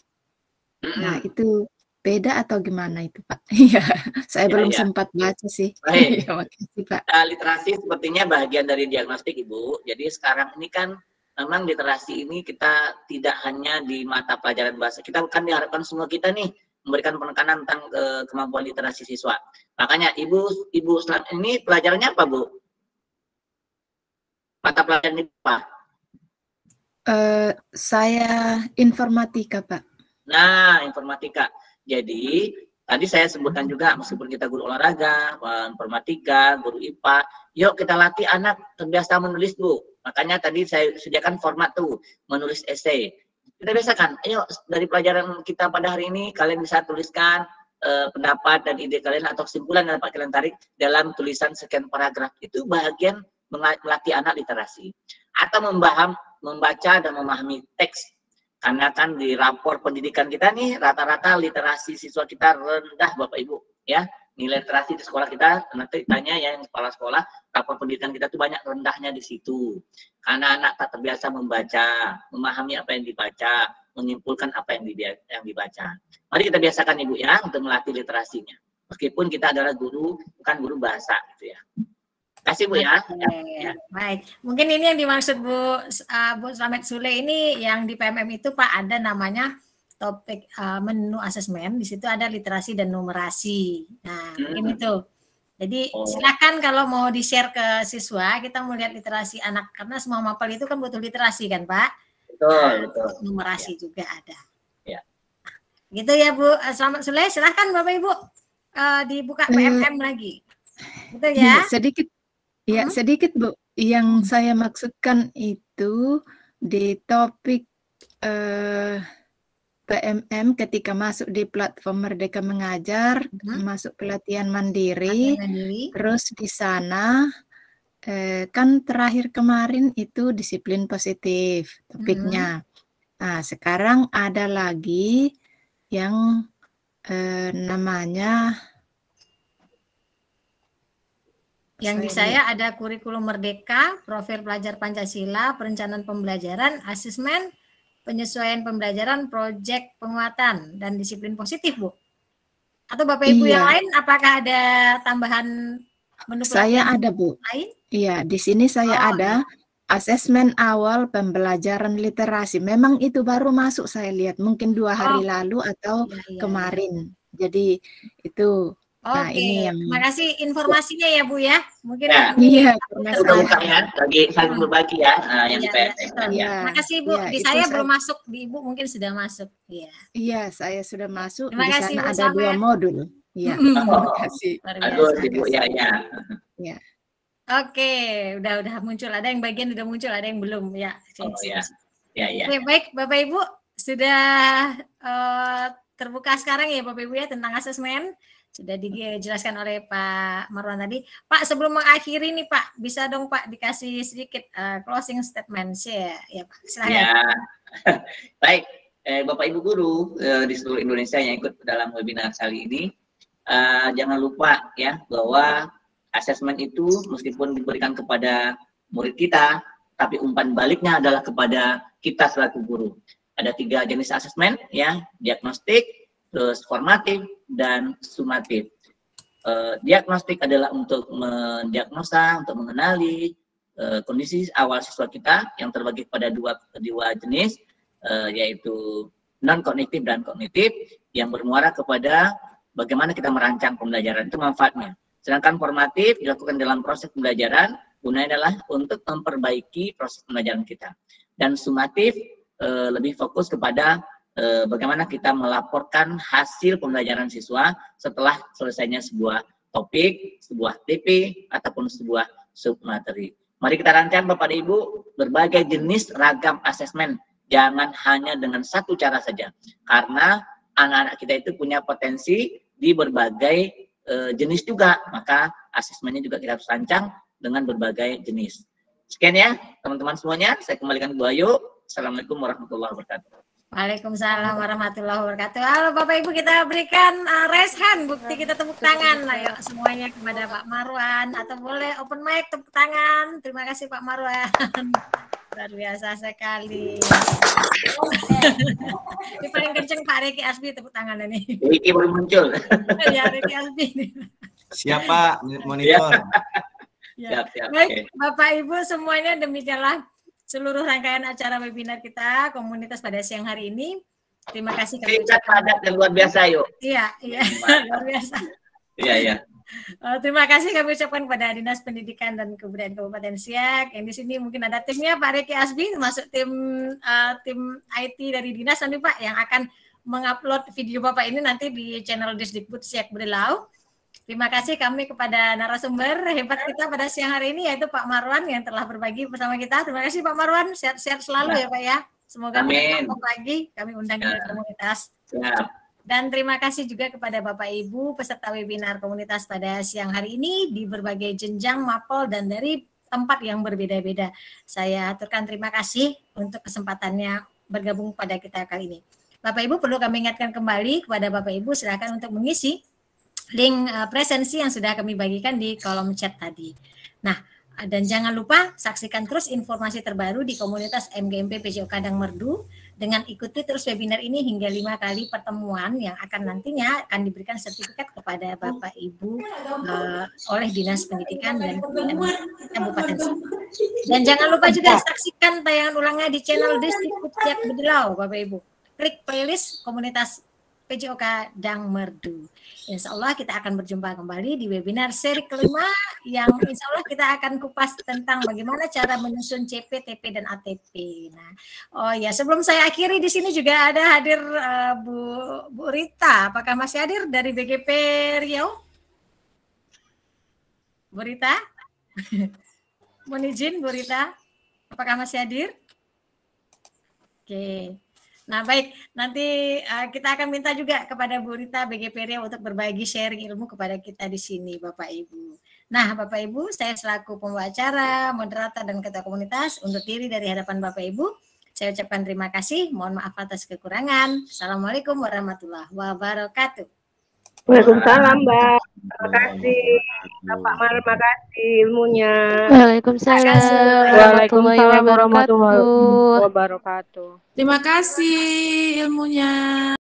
Nah, itu beda atau gimana itu Pak? Iya, saya belum ya. sempat baca sih. Baik. Iya, makasih Pak. Literasi sepertinya bagian dari diagnostik Ibu. Jadi sekarang ini kan memang literasi ini kita tidak hanya di mata pelajaran bahasa. Kita kan diharapkan semua kita nih memberikan penekanan tentang kemampuan literasi siswa. Makanya Ibu ini pelajarannya apa Bu? Mata pelajaran ini apa? Saya informatika Pak. Nah, informatika. Jadi tadi saya sebutkan juga, meskipun kita guru olahraga, informatika, guru IPA, yuk kita latih anak terbiasa menulis Bu. Makanya tadi saya sediakan format tuh, menulis esai. Kita biasakan, ayo dari pelajaran kita pada hari ini, kalian bisa tuliskan pendapat dan ide kalian atau kesimpulan yang dapat kalian tarik dalam tulisan sekian paragraf. Itu bagian melatih anak literasi. Atau membaca dan memahami teks. Karena kan di rapor pendidikan kita nih rata-rata literasi siswa kita rendah Bapak Ibu ya. Nilai literasi di sekolah kita nanti tanya ya yang kepala sekolah, rapor pendidikan kita tuh banyak rendahnya di situ. Karena anak tak terbiasa membaca, memahami apa yang dibaca, menyimpulkan apa yang dibaca. Mari kita biasakan Ibu ya untuk melatih literasinya. Meskipun kita adalah guru, bukan guru bahasa gitu ya. Kasih Bu ya. Ya. Baik, mungkin ini yang dimaksud Bu Slamet Sule ini yang di PMM itu Pak ada namanya topik menu asesmen. Di situ ada literasi dan numerasi. Nah, mungkin itu. Jadi silakan kalau mau di-share ke siswa, kita mau lihat literasi anak karena semua mapel itu kan butuh literasi kan Pak. Betul, betul. Numerasi juga ada. Ya. Gitu ya Bu Slamet Sule, silakan Bapak Ibu dibuka PMM lagi. Betul ya? Sedikit. Ya, sedikit Bu. Yang saya maksudkan itu di topik PMM ketika masuk di platform Merdeka Mengajar, masuk pelatihan mandiri, terus di sana kan terakhir kemarin itu disiplin positif topiknya. Nah, sekarang ada lagi yang namanya yang di saya ada kurikulum merdeka, profil pelajar Pancasila, perencanaan pembelajaran, asesmen, penyesuaian pembelajaran, proyek penguatan, dan disiplin positif, Bu. Atau Bapak Ibu yang lain, apakah ada tambahan menu Saya ada, Bu. Lain? Iya, di sini saya ada asesmen awal pembelajaran literasi. Memang itu baru masuk saya lihat, mungkin 2 hari lalu atau kemarin. Jadi itu. Nah, ini yang terima kasih informasinya ya Bu ya. Mungkin iya, lagi saling berbagi ya yang di PMM. Terima kasih Bu. Di saya belum masuk, di Ibu mungkin sudah masuk. Iya. Iya, saya sudah masuk. Terima di kasih, sana Bu ada 2 modul. Iya. Terima kasih. Aduh, Ibu ya. Ya. Oke, udah muncul. Ada yang bagian udah muncul, ada yang belum ya. Ya. Oke, baik Bapak Ibu sudah terbuka sekarang ya Bapak Ibu ya tentang asesmen. Sudah dijelaskan oleh Pak Marwan tadi. Pak, sebelum mengakhiri nih Pak, bisa dong Pak dikasih sedikit closing statement ya Pak. Silakan. Ya. Baik, Bapak Ibu guru di seluruh Indonesia yang ikut dalam webinar kali ini, jangan lupa ya bahwa asesmen itu meskipun diberikan kepada murid kita, tapi umpan baliknya adalah kepada kita selaku guru. Ada 3 jenis asesmen ya, diagnostik, terus formatif dan sumatif. Diagnostik adalah untuk mendiagnosa, untuk mengenali kondisi awal siswa kita yang terbagi pada dua jenis, yaitu non-kognitif dan kognitif, yang bermuara kepada bagaimana kita merancang pembelajaran, itu manfaatnya. Sedangkan formatif dilakukan dalam proses pembelajaran, gunanya adalah untuk memperbaiki proses pembelajaran kita. Dan sumatif lebih fokus kepada bagaimana kita melaporkan hasil pembelajaran siswa setelah selesainya sebuah topik, sebuah TP, ataupun sebuah submateri. Mari kita rancang Bapak dan Ibu berbagai jenis ragam asesmen. Jangan hanya dengan satu cara saja. Karena anak-anak kita itu punya potensi di berbagai jenis juga. Maka asesmennya juga kita harus rancang dengan berbagai jenis. Sekian ya teman-teman semuanya. Saya kembalikan ke Bu Ayu. Assalamualaikum warahmatullahi wabarakatuh. Waalaikumsalam warahmatullahi wabarakatuh. Halo Bapak Ibu, kita berikan raise hand, bukti kita tepuk tangan. Ayo semuanya kepada Pak Marwan, atau boleh open mic tepuk tangan. Terima kasih Pak Marwan. Luar biasa sekali. Ini paling kenceng Pak Reki Asbi, tepuk tangan ini. Reki baru muncul. Ya, Reki Asbi. Siapa monitor? Ya. Siap. Baik, Bapak Ibu semuanya, demikianlah seluruh rangkaian acara webinar kita komunitas pada siang hari ini. Terima kasih kami ucapkan padat dan luar biasa yuk. Iya, luar biasa. Iya. Terima kasih kami ucapkan kepada Dinas Pendidikan dan Kebudayaan Kabupaten Siak. Yang di sini mungkin ada timnya Pak Reki Asbi, termasuk tim IT dari Dinas nanti Pak yang akan mengupload video Bapak ini nanti di channel Disdikbud Siak Berdelau. Terima kasih kami kepada narasumber hebat kita pada siang hari ini yaitu Pak Marwan yang telah berbagi bersama kita. Terima kasih Pak Marwan, sehat-sehat selalu ya Pak ya. Semoga berkembang pagi kami undang ke komunitas. Dan terima kasih juga kepada Bapak Ibu peserta webinar komunitas pada siang hari ini di berbagai jenjang mapel dan dari tempat yang berbeda-beda. Saya aturkan terima kasih untuk kesempatannya bergabung pada kita kali ini. Bapak Ibu perlu kami ingatkan kembali kepada Bapak Ibu silakan untuk mengisi link presensi yang sudah kami bagikan di kolom chat tadi. Nah, dan jangan lupa saksikan terus informasi terbaru di komunitas MGMP PJO Kadang Merdu dengan ikuti terus webinar ini hingga 5 kali pertemuan yang akan nantinya akan diberikan sertifikat kepada Bapak Ibu oleh Dinas Pendidikan dan Kebudayaan Kabupaten Siak. Dan jangan lupa juga saksikan tayangan ulangnya di channel Disdikbud Siak Berdelau Bapak Ibu. Klik playlist komunitas PJO Kadang Merdu. Insya Allah kita akan berjumpa kembali di webinar seri kelima yang insya Allah kita akan kupas tentang bagaimana cara menyusun CP, TP, dan ATP. Nah, oh ya sebelum saya akhiri di sini juga ada hadir Bu Rita. Apakah masih hadir dari BGP Riau? Bu Rita? Mohon izin Bu Rita. Apakah masih hadir? Oke. Nah baik, nanti kita akan minta juga kepada Bu Rita BGP Riau untuk berbagi sharing ilmu kepada kita di sini Bapak Ibu. Nah Bapak Ibu, saya selaku pembawa acara, moderator dan ketua komunitas undur diri dari hadapan Bapak Ibu. Saya ucapkan terima kasih, mohon maaf atas kekurangan. Assalamualaikum warahmatullahi wabarakatuh. Waalaikumsalam Mbak. Terima kasih. Bapak Mar, terima kasih ilmunya. Waalaikumsalam warahmatullahi wabarakatuh. Terima kasih ilmunya.